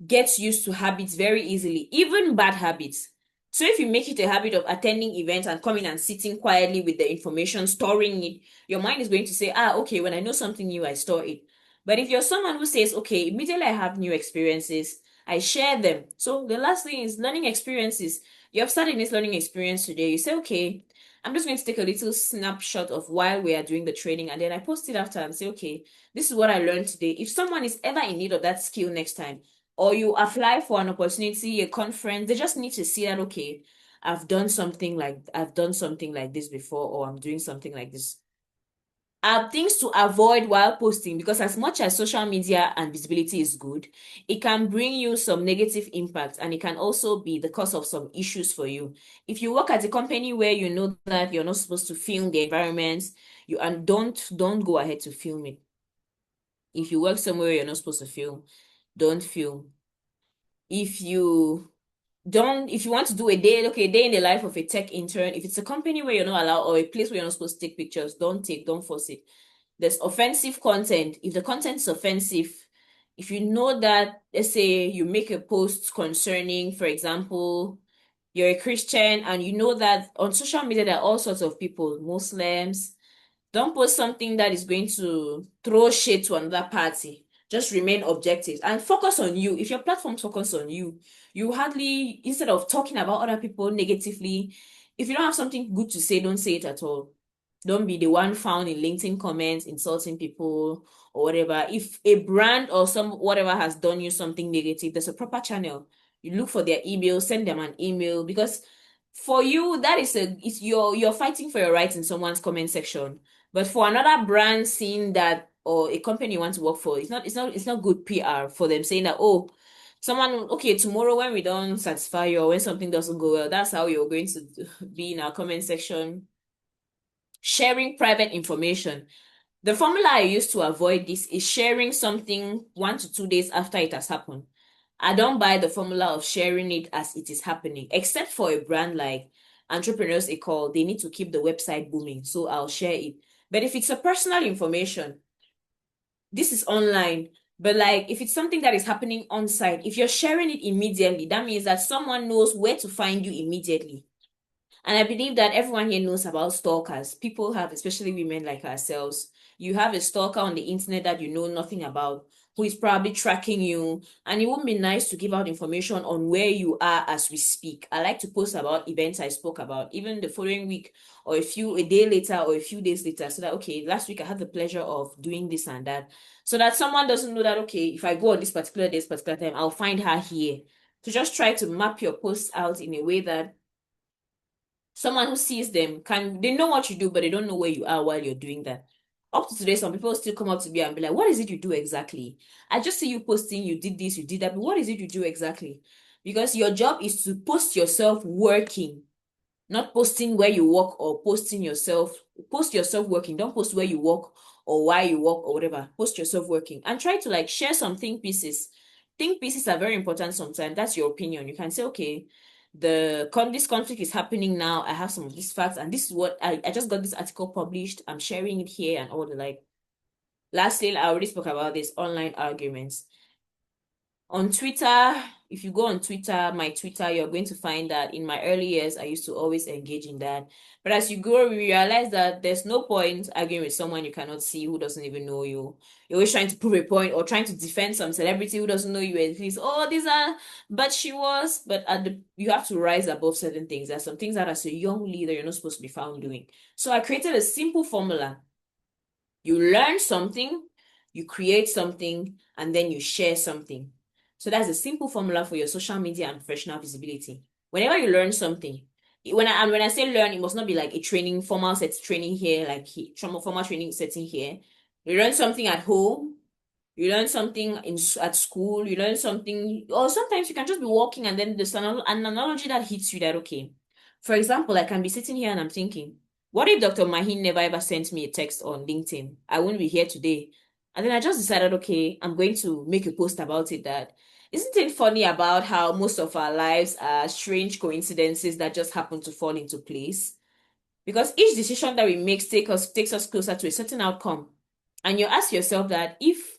gets used to habits very easily, even bad habits. So if you make it a habit of attending events and coming and sitting quietly with the information, storing it, your mind is going to say, okay, when I know something new, I store it. But if you're someone who says, okay, immediately I have new experiences, I share them. So the last thing is learning experiences. You have started this learning experience today. You say, okay, I'm just going to take a little snapshot of while we are doing the training, and then I post it after and say, okay, this is what I learned today. If someone is ever in need of that skill next time, or you apply for an opportunity, a conference, they just need to see that, okay, I've done something like this before, or I'm doing something like this. Things to avoid while posting, because as much as social media and visibility is good, it can bring you some negative impact, and it can also be the cause of some issues for you. If you work at a company where you know that you're not supposed to film the environment, don't go ahead to film it. If you work somewhere you're not supposed to film, don't film. If you want to do a day in the life of a tech intern, if it's a company where you're not allowed, or a place where you're not supposed to take pictures, don't force it. There's offensive content. If the content is offensive, if you know that, let's say you make a post concerning, for example, you're a Christian and you know that on social media there are all sorts of people, Muslims, don't post something that is going to throw shade to another party. Just remain objective and focus on you. If your platform focus on you, you hardly, instead of talking about other people negatively, if you don't have something good to say, don't say it at all. Don't be the one found in LinkedIn comments insulting people or whatever. If a brand or some whatever has done you something negative, there's a proper channel. You look for their email, send them an email, because for you, that is you're fighting for your rights in someone's comment section. But for another brand seeing that, or a company you want to work for, it's not good PR for them saying that, oh, someone, okay, tomorrow when we don't satisfy you or when something doesn't go well, that's how you're going to be in our comment section sharing private information. The formula I use to avoid this is sharing something 1 to 2 days after it has happened. I don't buy the formula of sharing it as it is happening, except for a brand like Entrepreneurs Ecole. They need to keep the website booming, so I'll share it. But if it's a personal information, this is online. But like if it's something that is happening on site, if you're sharing it immediately, that means that someone knows where to find you immediately. And I believe that everyone here knows about stalkers. People have, especially women like ourselves, you have a stalker on the internet that you know nothing about, who is probably tracking you. And it would be nice to give out information on where you are as we speak. I like to post about events I spoke about, even the following week or a day later or a few days later, so that, okay, last week I had the pleasure of doing this and that. So that someone doesn't know that, okay, if I go on this particular day, this particular time, I'll find her here. So just try to map your posts out in a way that someone who sees them they know what you do, but they don't know where you are while you're doing that. Up to today, some people still come up to me and be like, what is it you do exactly? I just see you posting, you did this, you did that, but what is it you do exactly? because your job is to post yourself working, not posting where you work or posting yourself. Post yourself working. Don't post where you work or why you work or whatever. Post yourself working and try to like share some think pieces. Think pieces are very important sometimes. That's your opinion. You can say, okay, this conflict is happening now. I have some of these facts, and this is what I just got this article published. I'm sharing it here and all the like. Lastly, I already spoke about this online arguments. On Twitter, if you go on Twitter, my Twitter, you're going to find that in my early years, I used to always engage in that. But as you grow, you realize that there's no point arguing with someone you cannot see who doesn't even know you. You're always trying to prove a point or trying to defend some celebrity who doesn't know you. At least, oh, but you have to rise above certain things. There's some things that as a young leader, you're not supposed to be found doing. So I created a simple formula. You learn something, you create something, and then you share something. So that's a simple formula for your social media and professional visibility. Whenever you learn something, when I say learn, it must not be like a training, formal set training here, like formal training setting here. You learn something at home, you learn something at school, you learn something, or sometimes you can just be walking and then there's an analogy that hits you that, okay. For example, I can be sitting here and I'm thinking, what if Dr. Mahin never ever sent me a text on LinkedIn? I wouldn't be here today. And then I just decided, okay, I'm going to make a post about it that isn't it funny about how most of our lives are strange coincidences that just happen to fall into place? Because each decision that we make takes us closer to a certain outcome. And you ask yourself that if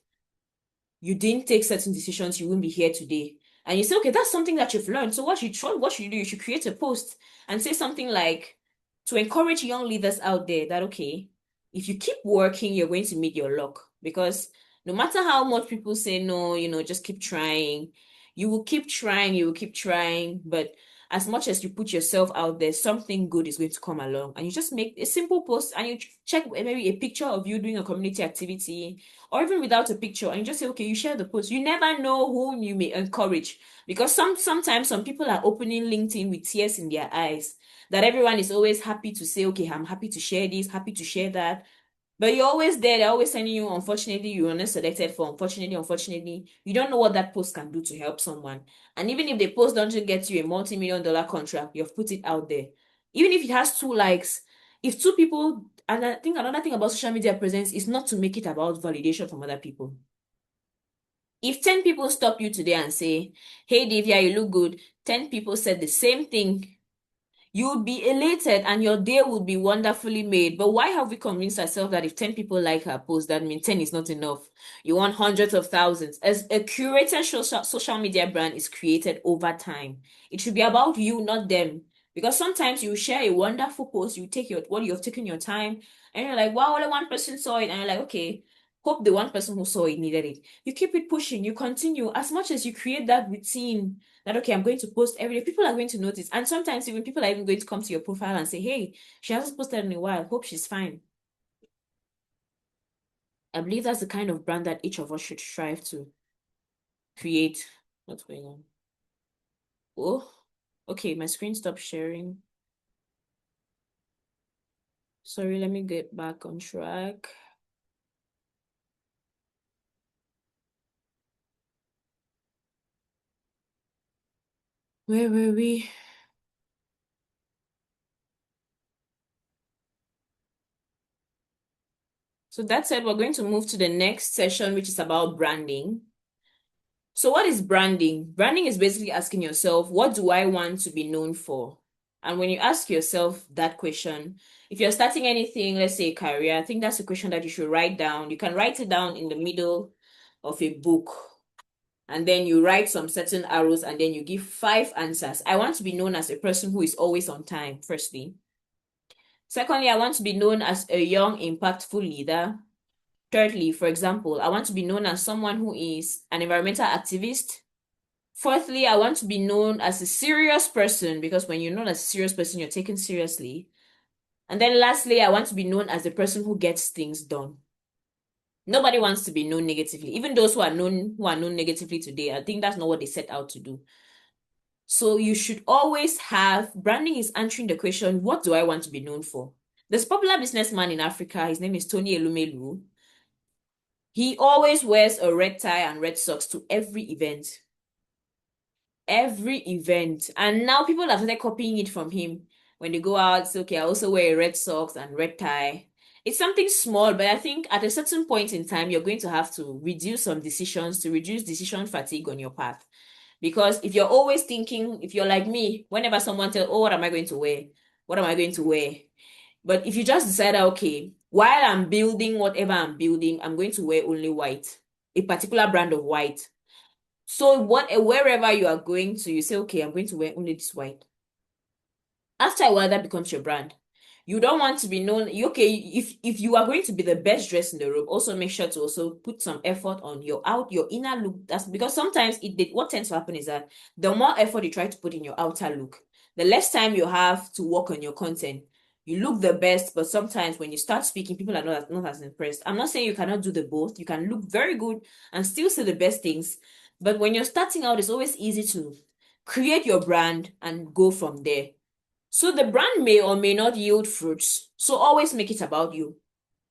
you didn't take certain decisions, you wouldn't be here today. And you say, okay, that's something that you've learned. So what should you do? You should create a post and say something like, to encourage young leaders out there that, okay, if you keep working, you're going to meet your luck. Because no matter how much people say no, just keep trying. You will keep trying, but as much as you put yourself out there, something good is going to come along. And you just make a simple post and you check maybe a picture of you doing a community activity, or even without a picture, and you just say, okay, you share the post. You never know whom you may encourage, because sometimes some people are opening LinkedIn with tears in their eyes, that everyone is always happy to say, okay, I'm happy to share this, happy to share that. But you're always there. They're always sending you, unfortunately, you were not selected for, unfortunately. You don't know what that post can do to help someone. And even if the post doesn't get you a multi-million-dollar contract, you've put it out there. Even if it has 2 likes, if 2 people, and I think another thing about social media presence is not to make it about validation from other people. If 10 people stop you today and say, hey, Divya, you look good, 10 people said the same thing, you would be elated and your day would be wonderfully made. But why have we convinced ourselves that if 10 people like our post, that means 10 is not enough? You want hundreds of thousands. As a curated social media brand is created over time, it should be about you, not them. Because sometimes you share a wonderful post, you take you've taken your time, and you're like, wow, only one person saw it. And you're like, okay, hope the one person who saw it needed it. You keep it pushing, you continue. As much as you create that routine, that, okay, I'm going to post every day, people are going to notice. And sometimes even people are even going to come to your profile and say, hey, she hasn't posted in a while. Hope she's fine. I believe that's the kind of brand that each of us should strive to create. What's going on? Oh, okay, my screen stopped sharing. Sorry, let me get back on track. Where were we? So that said, we're going to move to the next session, which is about branding. So what is branding? Branding is basically asking yourself, what do I want to be known for? And when you ask yourself that question, if you're starting anything, let's say a career, I think that's a question that you should write down. You can write it down in the middle of a book, and then you write some certain arrows, and then you give 5 answers. I want to be known as a person who is always on time, firstly. Secondly, I want to be known as a young, impactful leader. Thirdly, for example, I want to be known as someone who is an environmental activist. Fourthly, I want to be known as a serious person, because when you're known as a serious person, you're taken seriously. And then lastly, I want to be known as the person who gets things done. Nobody wants to be known negatively. Even those who are known negatively today, I think that's not what they set out to do. So you should always have, branding is answering the question, what do I want to be known for? There's a popular businessman in Africa, his name is Tony Elumelu. He always wears a red tie and red socks to every event. every event. And now people have started copying it from him. When they go out, it's okay, I also wear red socks and red tie. It's something small, but I think at a certain point in time, you're going to have to reduce some decisions to reduce decision fatigue on your path. Because if you're always thinking, if you're like me, whenever someone tells, oh, what am I going to wear? What am I going to wear? But if you just decide, okay, while I'm building whatever I'm building, I'm going to wear only white, a particular brand of white. So wherever you are going to, you say, okay, I'm going to wear only this white. After a while, that becomes your brand. You don't want to be known. Okay, if you are going to be the best dressed in the room, also make sure to also put some effort on your inner look. That's because sometimes what tends to happen is that the more effort you try to put in your outer look, the less time you have to work on your content. You look the best, but sometimes when you start speaking, people are not as impressed. I'm not saying you cannot do the both. You can look very good and still say the best things. But when you're starting out, it's always easy to create your brand and go from there. So the brand may or may not yield fruits. So always make it about you,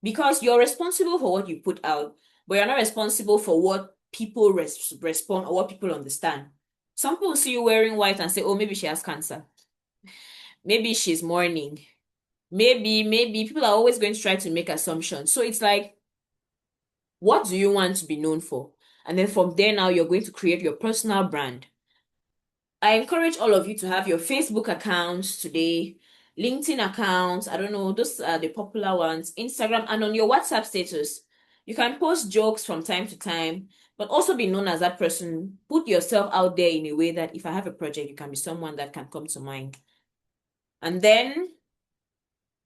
because you're responsible for what you put out, but you're not responsible for what people respond or what people understand. Some people see you wearing white and say, oh, maybe she has cancer. Maybe she's mourning. Maybe people are always going to try to make assumptions. So it's like, what do you want to be known for? And then from there now, you're going to create your personal brand. I encourage all of you to have your Facebook accounts today, LinkedIn accounts. I don't know, those are the popular ones, Instagram, and on your WhatsApp status. You can post jokes from time to time, but also be known as that person. Put yourself out there in a way that if I have a project, you can be someone that can come to mind. And then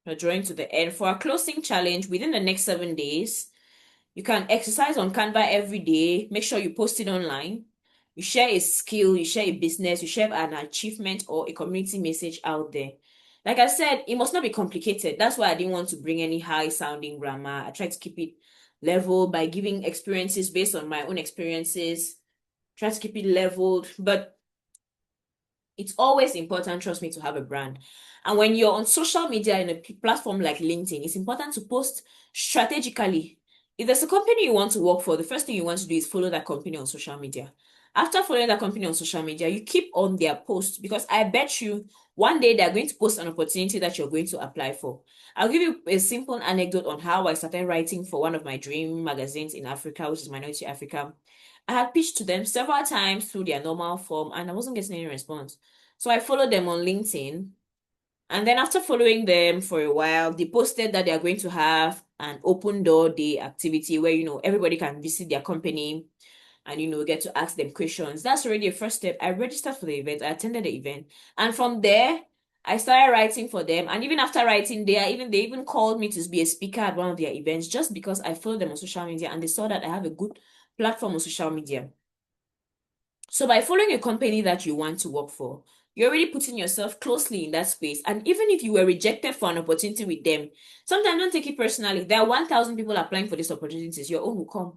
we're drawing to the end. For our closing challenge, within the next 7 days, you can exercise on Canva every day. Make sure you post it online. You share a skill, you share a business, you share an achievement or a community message out there. Like I said, it must not be complicated. That's why I didn't want to bring any high-sounding grammar. I tried to keep it level by giving experiences based on my own experiences. Try to keep it leveled. But it's always important, trust me, to have a brand. And when you're on social media in a platform like LinkedIn, it's important to post strategically. If there's a company you want to work for, the first thing you want to do is follow that company on social media. After following that company on social media, you keep on their posts, because I bet you one day they're going to post an opportunity that you're going to apply for. I'll give you a simple anecdote on how I started writing for one of my dream magazines in Africa, which is Minority Africa. I had pitched to them several times through their normal form and I wasn't getting any response. So I followed them on LinkedIn. And then after following them for a while, they posted that they are going to have an open door day activity where, everybody can visit their company and, get to ask them questions. That's already a first step. I registered for the event. I attended the event. And from there, I started writing for them. And even after writing, they even called me to be a speaker at one of their events just because I followed them on social media and they saw that I have a good platform on social media. So by following a company that you want to work for, you're already putting yourself closely in that space. And even if you were rejected for an opportunity with them, sometimes don't take it personally. There are 1,000 people applying for these opportunities. Your own will come.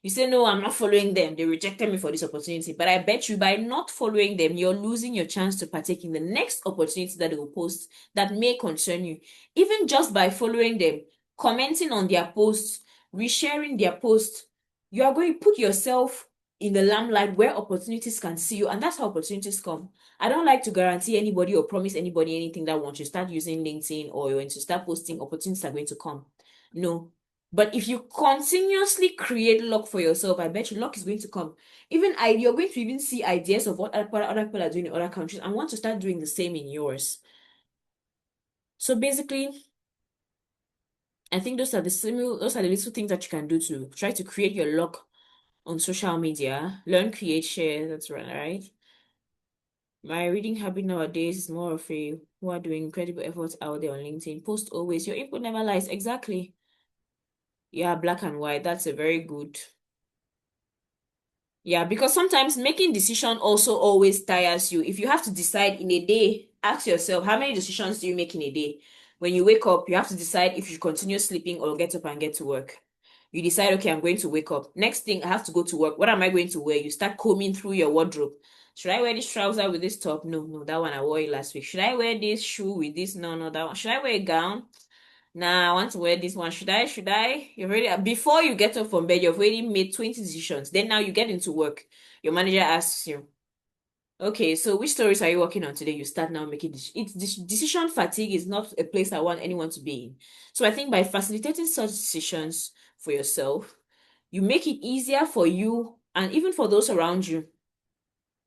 You say, no, I'm not following them. They rejected me for this opportunity. But I bet you by not following them, you're losing your chance to partake in the next opportunity that they will post that may concern you. Even just by following them, commenting on their posts, resharing their posts, you are going to put yourself in the limelight where opportunities can see you. And that's how opportunities come. I don't like to guarantee anybody or promise anybody anything that once you start using LinkedIn or when you start posting, opportunities are going to come. No. But if you continuously create luck for yourself, I bet you luck is going to come. You're going to even see ideas of what other people are doing in other countries and want to start doing the same in yours. So basically, I think those are the little things that you can do to try to create your luck on social media. Learn, create, share. That's right. My reading habit nowadays is more of a who are doing incredible efforts out there on LinkedIn. Post always. Your input never lies. Exactly. Yeah, black and white. That's a very good. Yeah, because sometimes making decision also always tires you. If you have to decide in a day, ask yourself, how many decisions do you make in a day? When you wake up, you have to decide if you continue sleeping or get up and get to work. You decide, okay, I'm going to wake up. Next thing, I have to go to work. What am I going to wear? You start combing through your wardrobe. Should I wear this trouser with this top? No, that one I wore it last week. Should I wear this shoe with this? No, that one. Should I wear a gown? Nah, I want to wear this one. Should I? You've already, before you get up from bed, you've already made 20 decisions. Then now you get into work. Your manager asks you, Okay, so which stories are you working on today? You start now making decision fatigue is not a place I want anyone to be in. So I think by facilitating such decisions for yourself, you make it easier for you and even for those around you,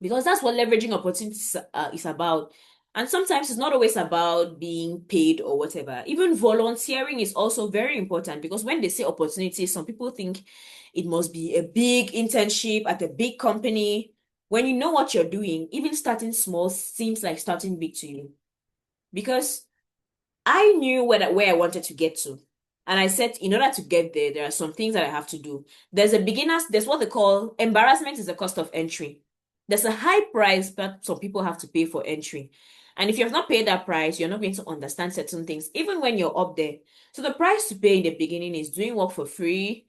because that's what leveraging opportunities is about. And sometimes it's not always about being paid or whatever. Even volunteering is also very important, because when they say opportunities, some people think it must be a big internship at a big company. When you know what you're doing, even starting small seems like starting big to you. Because I knew where I wanted to get to. And I said, in order to get there, there are some things that I have to do. There's what they call embarrassment is the cost of entry. There's a high price that some people have to pay for entry. And if you have not paid that price, you're not going to understand certain things, even when you're up there. So the price to pay in the beginning is doing work for free.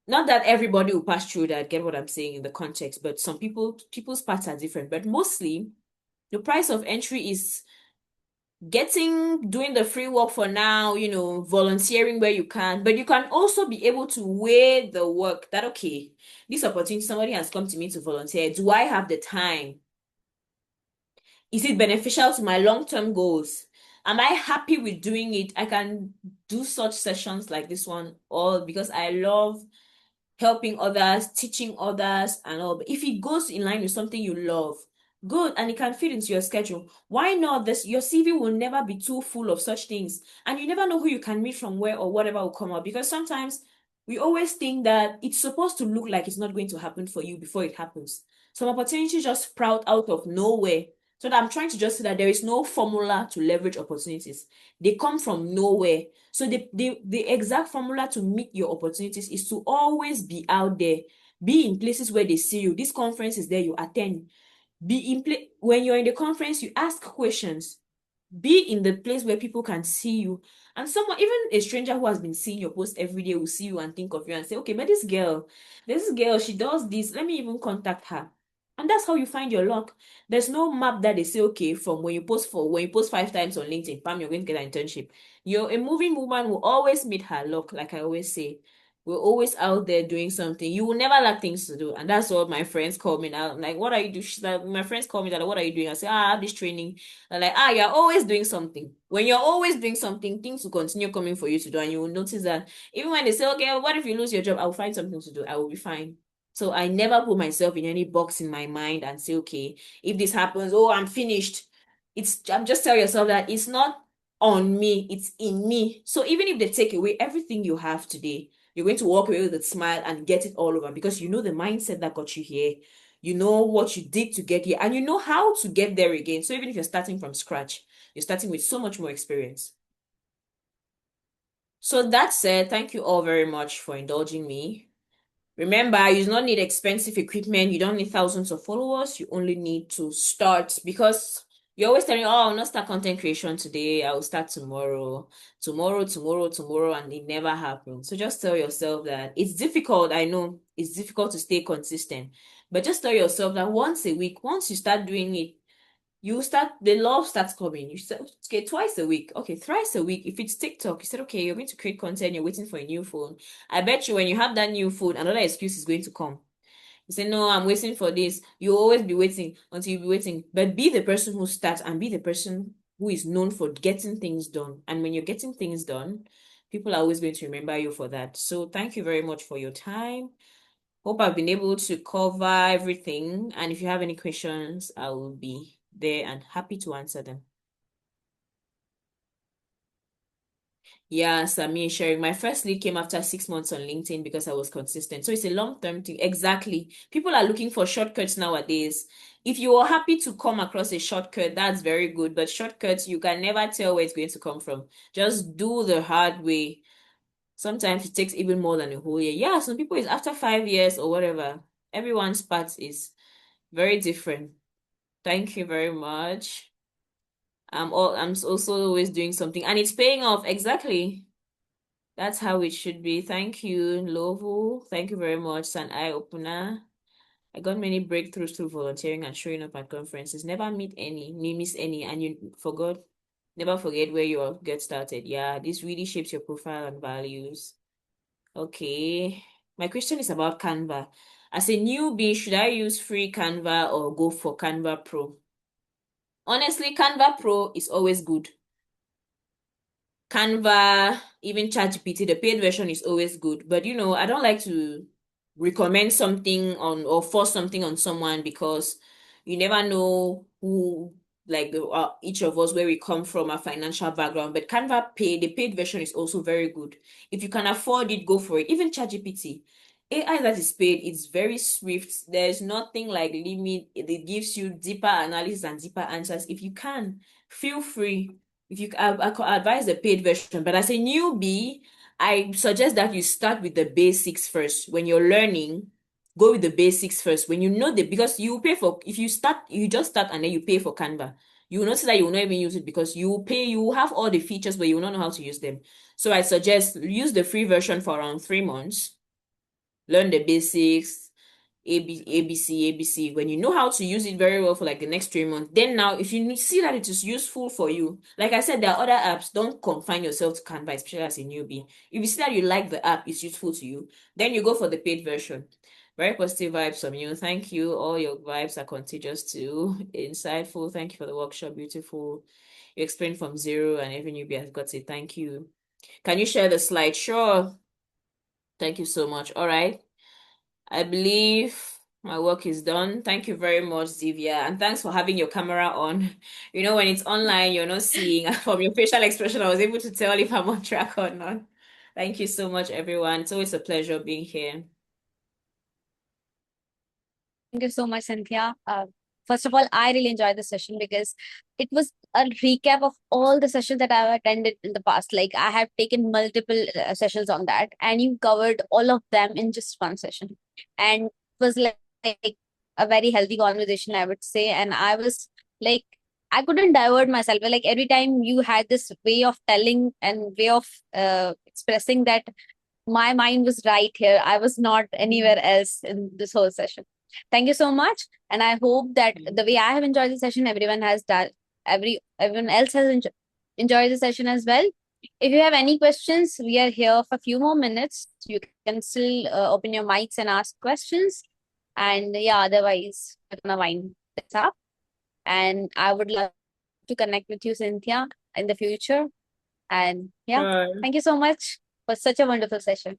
Not that everybody will pass through that, get what I'm saying in the context, but some people's paths are different. But mostly, the price of entry is doing the free work for now, volunteering where you can, but you can also be able to weigh the work that, okay, this opportunity, somebody has come to me to volunteer. Do I have the time? Is it beneficial to my long-term goals? Am I happy with doing it? I can do such sessions like this one, all because I love helping others, teaching others, and all. But if it goes in line with something you love, good, and it can fit into your schedule, why not? Your CV will never be too full of such things, and you never know who you can meet from where or whatever will come up. Because sometimes we always think that it's supposed to look like it's not going to happen for you before it happens. Some opportunities just sprout out of nowhere. So that I'm trying to just say that there is no formula to leverage opportunities. They come from nowhere. So the exact formula to meet your opportunities is to always be out there, be in places where they see you. This conference is there, you attend. When you're in the conference, you ask questions. Be in the place where people can see you. And someone, even a stranger who has been seeing your post every day, will see you and think of you and say, okay, but this girl, she does this. Let me even contact her. And that's how you find your luck. There's no map that they say, okay, from when you post 5 times on LinkedIn, bam, you're going to get an internship. A moving woman will always meet her luck, like I always say. We're always out there doing something. You will never lack things to do. And that's what my friends call me now. I'm like, what are you doing? She's like, my friends call me that, like, what are you doing? I say, I have this training. They're like, you're always doing something. When you're always doing something, things will continue coming for you to do. And you will notice that even when they say, okay, what if you lose your job? I will find something to do. I will be fine. So I never put myself in any box in my mind and say, okay, if this happens, oh, I'm finished. I'm just tell yourself that it's not on me, it's in me. So even if they take away everything you have today, you're going to walk away with a smile and get it all over, because you know the mindset that got you here. You know what you did to get here, and you know how to get there again. So even if you're starting from scratch, you're starting with so much more experience. So that said, thank you all very much for indulging me. Remember, you do not need expensive equipment. You don't need thousands of followers. You only need to start, because you're always telling, oh, I'll not start content creation today. I will start tomorrow, and it never happens. So just tell yourself that it's difficult. I know it's difficult to stay consistent, but just tell yourself that once a week, once you start doing it, the love starts coming. You said, okay, twice a week, okay, thrice a week. If it's TikTok, you said, okay, you're going to create content, you're waiting for a new phone. I bet you when you have that new phone, another excuse is going to come. You say, no, I'm waiting for this. You'll always be waiting until you be waiting. But be the person who starts, and be the person who is known for getting things done. And when you're getting things done, people are always going to remember you for that. So thank you very much for your time. Hope I've been able to cover everything. And if you have any questions, I will be there and happy to answer them. Yeah, Sami sharing. My first lead came after 6 months on LinkedIn because I was consistent. So it's a long-term thing. Exactly. People are looking for shortcuts nowadays. If you are happy to come across a shortcut, that's very good. But shortcuts, you can never tell where it's going to come from. Just do the hard way. Sometimes it takes even more than a whole year. Yeah, some people it's after 5 years or whatever. Everyone's path is very different. Thank you very much. I'm also always doing something, and it's paying off. Exactly. That's how it should be. Thank you, Lovo. Thank you very much. It's an eye opener. I got many breakthroughs through volunteering and showing up at conferences. Never miss any, and never forget where you get started. Yeah, this really shapes your profile and values. Okay. My question is about Canva. As a newbie, should I use free Canva or go for Canva Pro? Honestly, Canva Pro is always good. Canva, even ChatGPT, the paid version is always good. But I don't like to recommend something on or force something on someone because you never know who, like each of us, where we come from, our financial background. But Canva the paid version is also very good. If you can afford it, go for it. Even ChatGPT. AI that is paid, it's very swift. There's nothing like limit. It gives you deeper analysis and deeper answers. If you can, feel free. If you, I could advise the paid version, but as a newbie, I suggest that you start with the basics first. When you're learning, go with the basics first. When you know because you pay for, if you start, you just start and then you pay for Canva. You will notice that you will not even use it because you will have all the features, but you will not know how to use them. So I suggest use the free version for around 3 months. Learn the basics, ABC. When you know how to use it very well for like the next 3 months, then now if you see that it is useful for you, like I said, there are other apps. Don't confine yourself to Canva, especially as a newbie. If you see that you like the app, it's useful to you, then you go for the paid version. Very positive vibes from you. Thank you. All your vibes are contagious too. Insightful. Thank you for the workshop. Beautiful. You explained from zero and every newbie has got it. Thank you. Can you share the slide? Sure. Thank you so much. All right. I believe my work is done. Thank you very much, Zivia. And thanks for having your camera on. When it's online, you're not seeing from your facial expression, I was able to tell if I'm on track or not. Thank you so much, everyone. It's always a pleasure being here. Thank you so much, Cynthia. First of all, I really enjoyed the session because it was a recap of all the sessions that I've attended in the past. Like I have taken multiple sessions on that, and you covered all of them in just one session. And it was like a very healthy conversation, I would say. And I was like, I couldn't divert myself. Like every time you had this way of telling and way of expressing that my mind was right here. I was not anywhere else in this whole session. Thank you so much. And I hope that the way I have enjoyed the session, everyone has done, everyone else has enjoyed the session as well. If you have any questions, we are here for a few more minutes. You can still open your mics and ask questions. And yeah, otherwise, we're gonna wind this up. And I would love to connect with you, Cynthia, in the future. And yeah, thank you so much for such a wonderful session.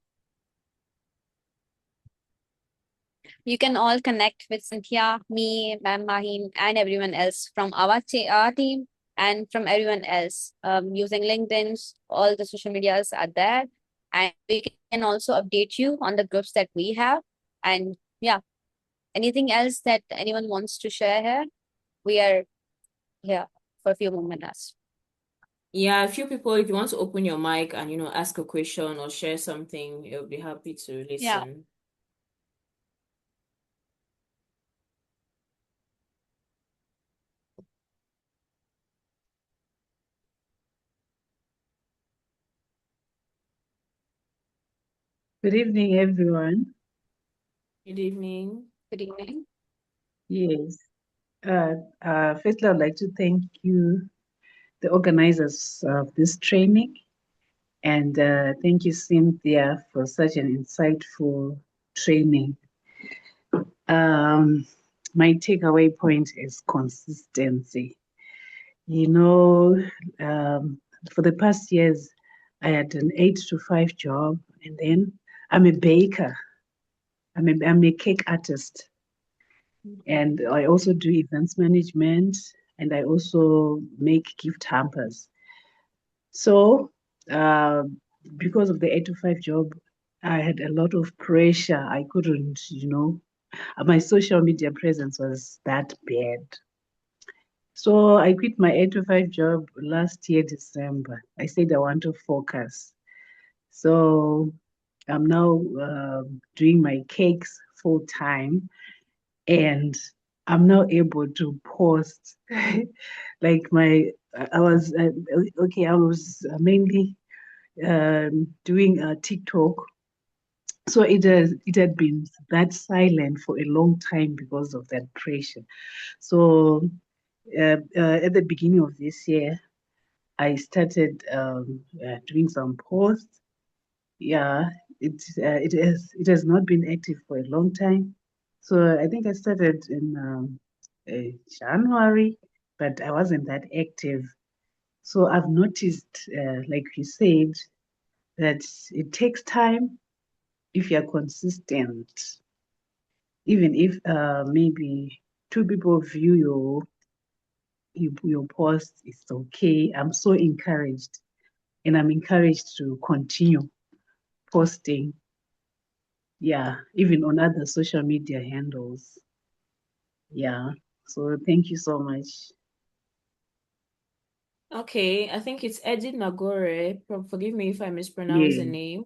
You can all connect with Cynthia, me, Ma'am Maheen, and everyone else from our team and from everyone else using LinkedIn. All the social medias are there. And we can also update you on the groups that we have. And yeah, anything else that anyone wants to share here, we are here for a few more minutes. Yeah, a few people, if you want to open your mic and, ask a question or share something, you'll be happy to listen. Yeah. Good evening, everyone. Good evening. Good evening. Yes. Firstly, I'd like to thank you, the organizers of this training, and thank you, Cynthia, for such an insightful training. My takeaway point is consistency. For the past years, I had an 8 to 5 job, and then I'm a baker. I'm a cake artist. And I also do events management, and I also make gift hampers. So, because of the 8 to 5 job, I had a lot of pressure. I couldn't, my social media presence was that bad. So I quit my 8 to 5 job last year, December. I said I want to focus. So I'm now doing my cakes full time, and I'm now able to post like I was mainly doing a TikTok. So it had been that silent for a long time because of that pressure. So at the beginning of this year, I started doing some posts. Yeah, it has not been active for a long time, So I think I started in January, but I wasn't that active. So I've noticed, like you said, that it takes time if you're consistent. Even if maybe two people view your post, it's okay. I'm so encouraged, and I'm encouraged to continue posting. Yeah, even on other social media handles. Yeah. So thank you so much. Okay, I think it's Edith Nagore. Forgive me if I mispronounce the Yeah. name.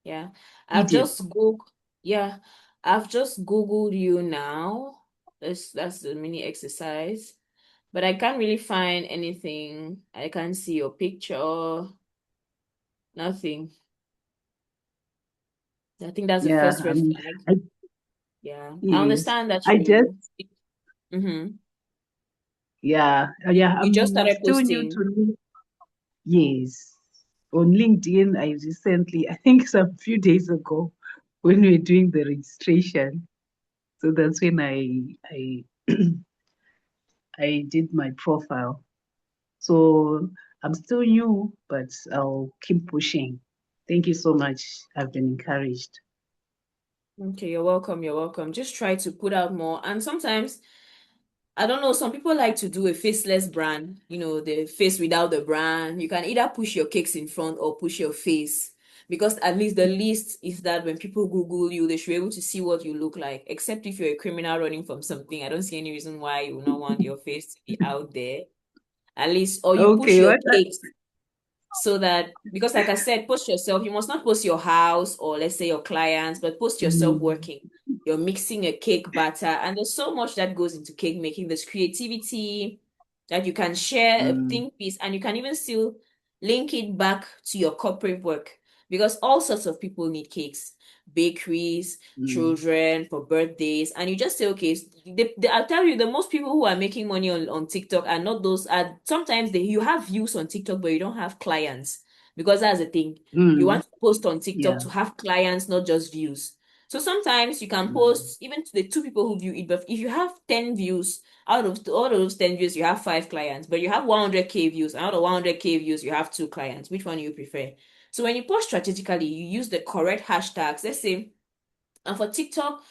Yeah. I've Edith. just Googled, yeah, I've just Googled you now. That's the mini exercise. But I can't really find anything. I can't see your picture. Nothing. I think that's the Yeah. first red flag. I Yeah. I yes. understand that I just you mm-hmm. yeah You, yeah. you just I'm started still new posting. to yes. On LinkedIn, I recently, I think some few days ago, when we were doing the registration, so that's when I I did my profile. So I'm still new, but I'll keep pushing. Thank you so much. I've been encouraged. Okay, you're welcome. You're welcome. Just try to put out more. And sometimes I don't know, some people like to do a faceless brand, the face without the brand. You can either push your cakes in front or push your face. Because at least the least is that when people Google you, they should be able to see what you look like. Except if you're a criminal running from something. I don't see any reason why you will not want your face to be out there. At least, or you push Okay, your what? cakes so that, because like I said, post yourself. You must not post your house or let's say your clients, but post yourself Mm, working. You're mixing a cake batter, and there's so much that goes into cake making. There's creativity that you can share a mm, think piece, and you can even still link it back to your corporate work because all sorts of people need cakes, bakeries, mm, children for birthdays, and you just say, okay, I'll tell you, the most people who are making money on TikTok are not those. Are sometimes you have views on TikTok, but you don't have clients because that's the thing. You mm, want to post on TikTok yeah. to have clients, not just views. So sometimes you can Mm, post even to the two people who view it, but if you have 10 views, out of all of those 10 views, you have 5 clients, but you have 100K views, and out of 100K views, you have 2 clients. Which one do you prefer? So when you post strategically, you use the correct hashtags. Let's say, and for TikTok,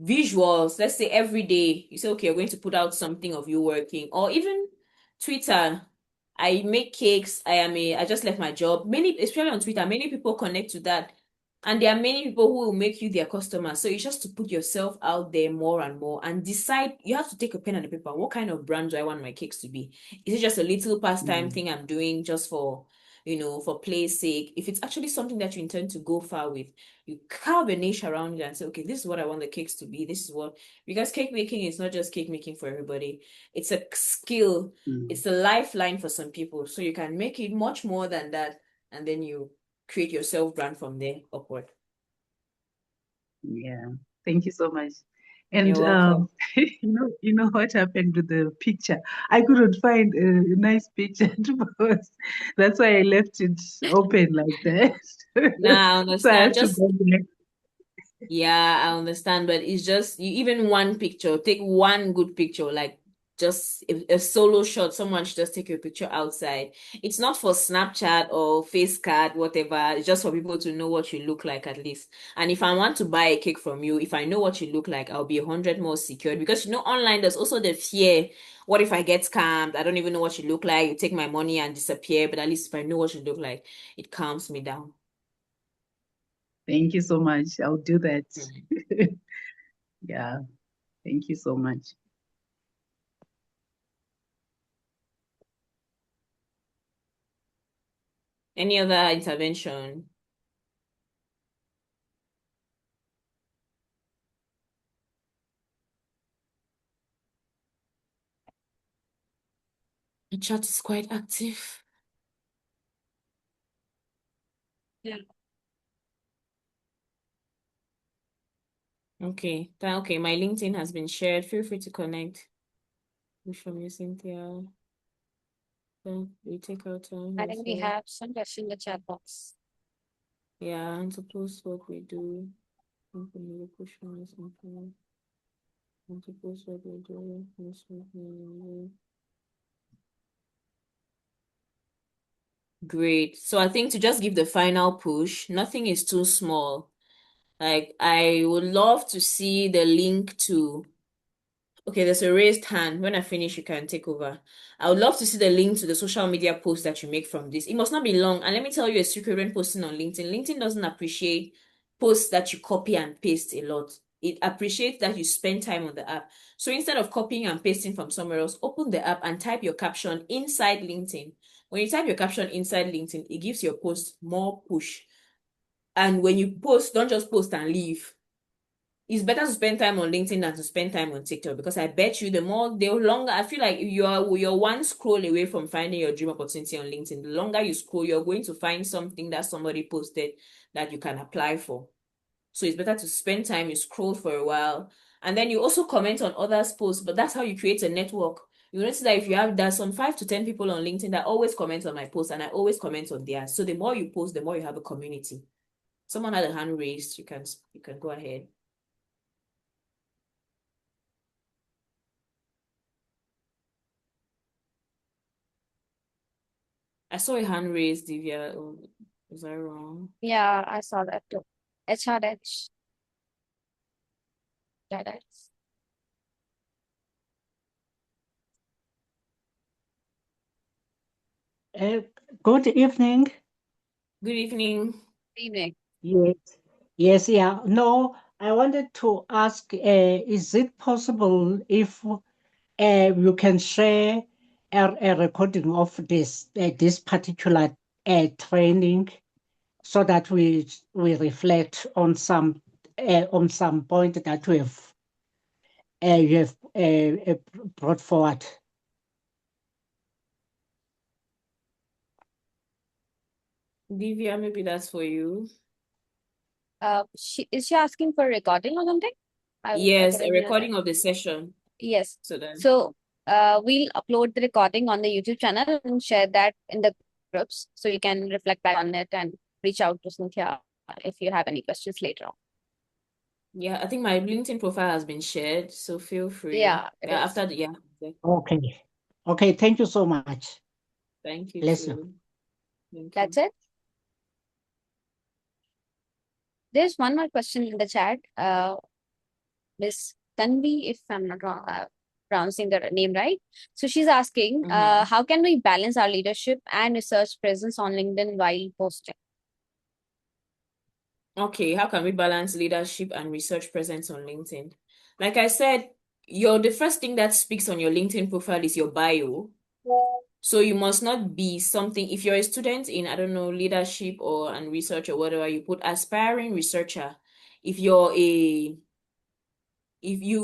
visuals, let's say every day, you say, okay, you're going to put out something of you working, or even Twitter. I make cakes. I just left my job. Many, especially on Twitter, many people connect to that. And there are many people who will make you their customer. So it's just to put yourself out there more and more and decide. You have to take a pen and a paper. What kind of brand do I want my cakes to be? Is it just a little pastime mm, thing I'm doing just for play's sake? If it's actually something that you intend to go far with, you carve a niche around it and say, okay, this is what I want the cakes to be. This is what, because cake making is not just cake making for everybody. It's a skill. mm. It's a lifeline for some people. So you can make it much more than that. And then you create your self brand from there upward. Yeah. Thank you so much. And You're welcome. you know what happened with the picture? I couldn't find a nice picture to post. That's why I left it open like that. Now I So I understand. have to Just go back. Yeah, I understand, but it's just even one picture, take one good picture, like just a solo shot. Someone should just take a picture outside. It's not for Snapchat or face card, whatever. It's just for people to know what you look like at least. And if I want to buy a cake from you, if I know what you look like, I'll be 100 more secured because online there's also the fear. What if I get scammed? I don't even know what you look like. You take my money and disappear. But at least if I know what you look like, it calms me down. Thank you so much. I'll do that. Mhm. Yeah. Thank you so much. Any other intervention? The chat is quite active. Yeah. Okay. Okay, my LinkedIn has been shared. Feel free to connect. Wish from you, Cynthia. We take our time. I think we have some questions in the chat box. Yeah, and to post what we do. Push on something. Great. So I think to just give the final push, nothing is too small. Like, I would love to see the link to, okay, there's a raised hand. When I finish, you can take over. I would love to see the link to the social media post that you make from this. It must not be long. And let me tell you a secret when posting on LinkedIn. LinkedIn doesn't appreciate posts that you copy and paste a lot. It appreciates that you spend time on the app. So instead of copying and pasting from somewhere else, open the app and type your caption inside LinkedIn. When you type your caption inside LinkedIn, it gives your post more push. And when you post, don't just post and leave. It's better to spend time on LinkedIn than to spend time on TikTok, because I bet you the longer, I feel like you're one scroll away from finding your dream opportunity on LinkedIn. The longer you scroll, you're going to find something that somebody posted that you can apply for. So it's better to spend time, you scroll for a while, and then you also comment on others' posts. But that's how you create a network. You notice that if you have there's some 5 to 10 people on LinkedIn that always comment on my posts, and I always comment on theirs. So the more you post, the more you have a community. Someone had a hand raised. You can go ahead. I saw a hand raised, Divya. Oh, was I wrong? Yeah, I saw that too. HRH. Yeah, that's Good evening. Good evening. evening. Yes, yes, yeah. No, I wanted to ask, is it possible if you can share a recording of this particular training, so that we reflect on some point that you have brought forward. Divya, maybe that's for you. Is she asking for a recording or something? I Yes, a couldn't hear that. recording of the session. Yes. So then, So we'll upload the recording on the YouTube channel and share that in the groups, so you can reflect back on it and reach out to Cynthia if you have any questions later on. yeah, I think my LinkedIn profile has been shared, so feel free. Yeah, it is. After the, yeah. Okay. Okay, thank you so much. Thank you Bless you. too. Thank That's you. it. There's one more question in the chat. Miss Tanvi, if I'm not wrong, pronouncing the name right. So she's asking, how can we balance our leadership and research presence on LinkedIn while posting? Okay, how can we balance leadership and research presence on LinkedIn? Like I said, the first thing that speaks on your LinkedIn profile is your bio. So you must not be something, if you're a student in, I don't know, leadership and research or whatever, you put aspiring researcher. If you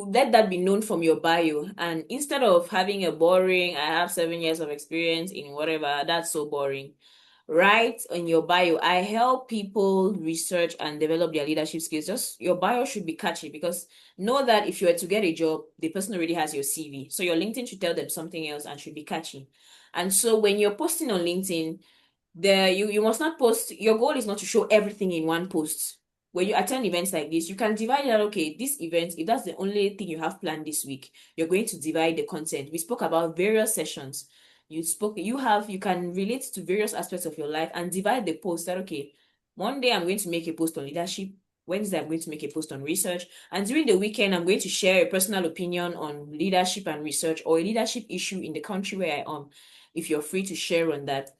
let that be known from your bio, and instead of having a boring, I have 7 years of experience in whatever, that's so boring. Write in your bio, I help people research and develop their leadership skills. Just your bio should be catchy, because know that if you were to get a job, the person already has your CV. So your LinkedIn should tell them something else and should be catchy. And so when you're posting on LinkedIn, you must not post, your goal is not to show everything in one post. When you attend events like this, you can divide it out. Okay, this event, if that's the only thing you have planned this week, you're going to divide the content. We spoke about various sessions. You can relate to various aspects of your life and divide the post that, okay, Monday I'm going to make a post on leadership. Wednesday I'm going to make a post on research. And during the weekend, I'm going to share a personal opinion on leadership and research, or a leadership issue in the country where I am, if you're free to share on that.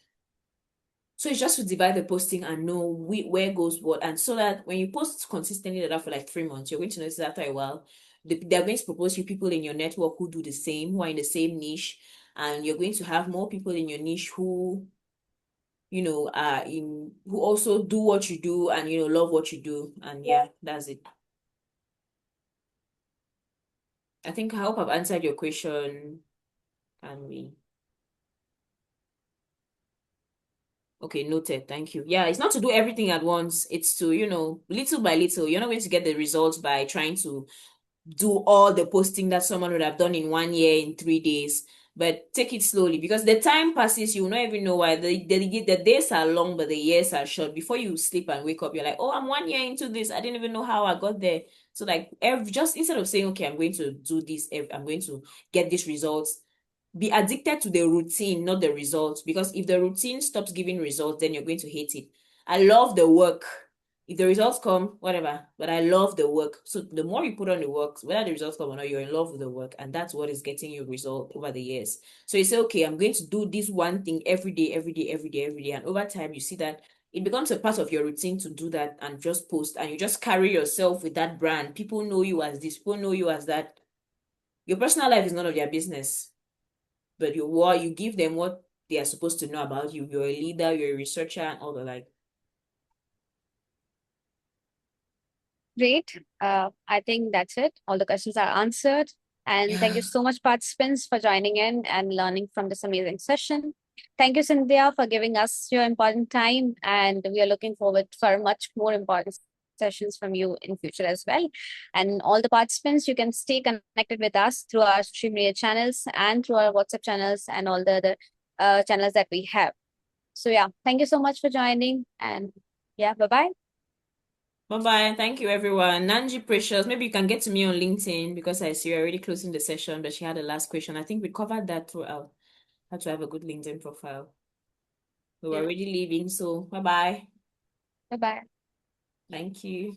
So it's just to divide the posting and know where goes what. And so that when you post consistently like that for like 3 months, you're going to notice after a while, they're going to propose you people in your network who do the same, who are in the same niche. And you're going to have more people in your niche who, who also do what you do and, love what you do. And yeah, that's it. I hope I've answered your question. Can we? Okay, noted. Thank you. Yeah, it's not to do everything at once. It's to, little by little. You're not going to get the results by trying to do all the posting that someone would have done in 1 year, in 3 days. But take it slowly, because the time passes, you will not even know why. The days are long, but the years are short. Before you sleep and wake up, you're like, oh, I'm 1 year into this. I didn't even know how I got there. So like, just instead of saying, okay, I'm going to do this, I'm going to get these results, be addicted to the routine, not the results. Because if the routine stops giving results, then you're going to hate it. I love the work. If the results come, whatever, but I love the work. So the more you put on the work, whether the results come or not, you're in love with the work, and that's what is getting you result over the years. So you say, okay, I'm going to do this one thing every day, every day, every day, every day, and over time you see that it becomes a part of your routine to do that and just post, and you just carry yourself with that brand. People know you as this, people know you as that. Your personal life is none of their business, but you give them what they are supposed to know about you. You're a leader, you're a researcher, and all the like. Great. I think that's it. All the questions are answered. And thank you so much, participants, for joining in and learning from this amazing session. Thank you, Cynthia, for giving us your important time. And we are looking forward for much more important sessions from you in future as well. And all the participants, you can stay connected with us through our social media channels and through our WhatsApp channels and all the other channels that we have. So yeah, thank you so much for joining. And yeah, bye-bye. Bye-bye. Thank you, everyone. Nanji Precious, maybe you can get to me on LinkedIn, because I see you're already closing the session, but she had a last question. I think we covered that throughout. How to have a good LinkedIn profile. We're already leaving, so bye-bye. Bye-bye. Thank you.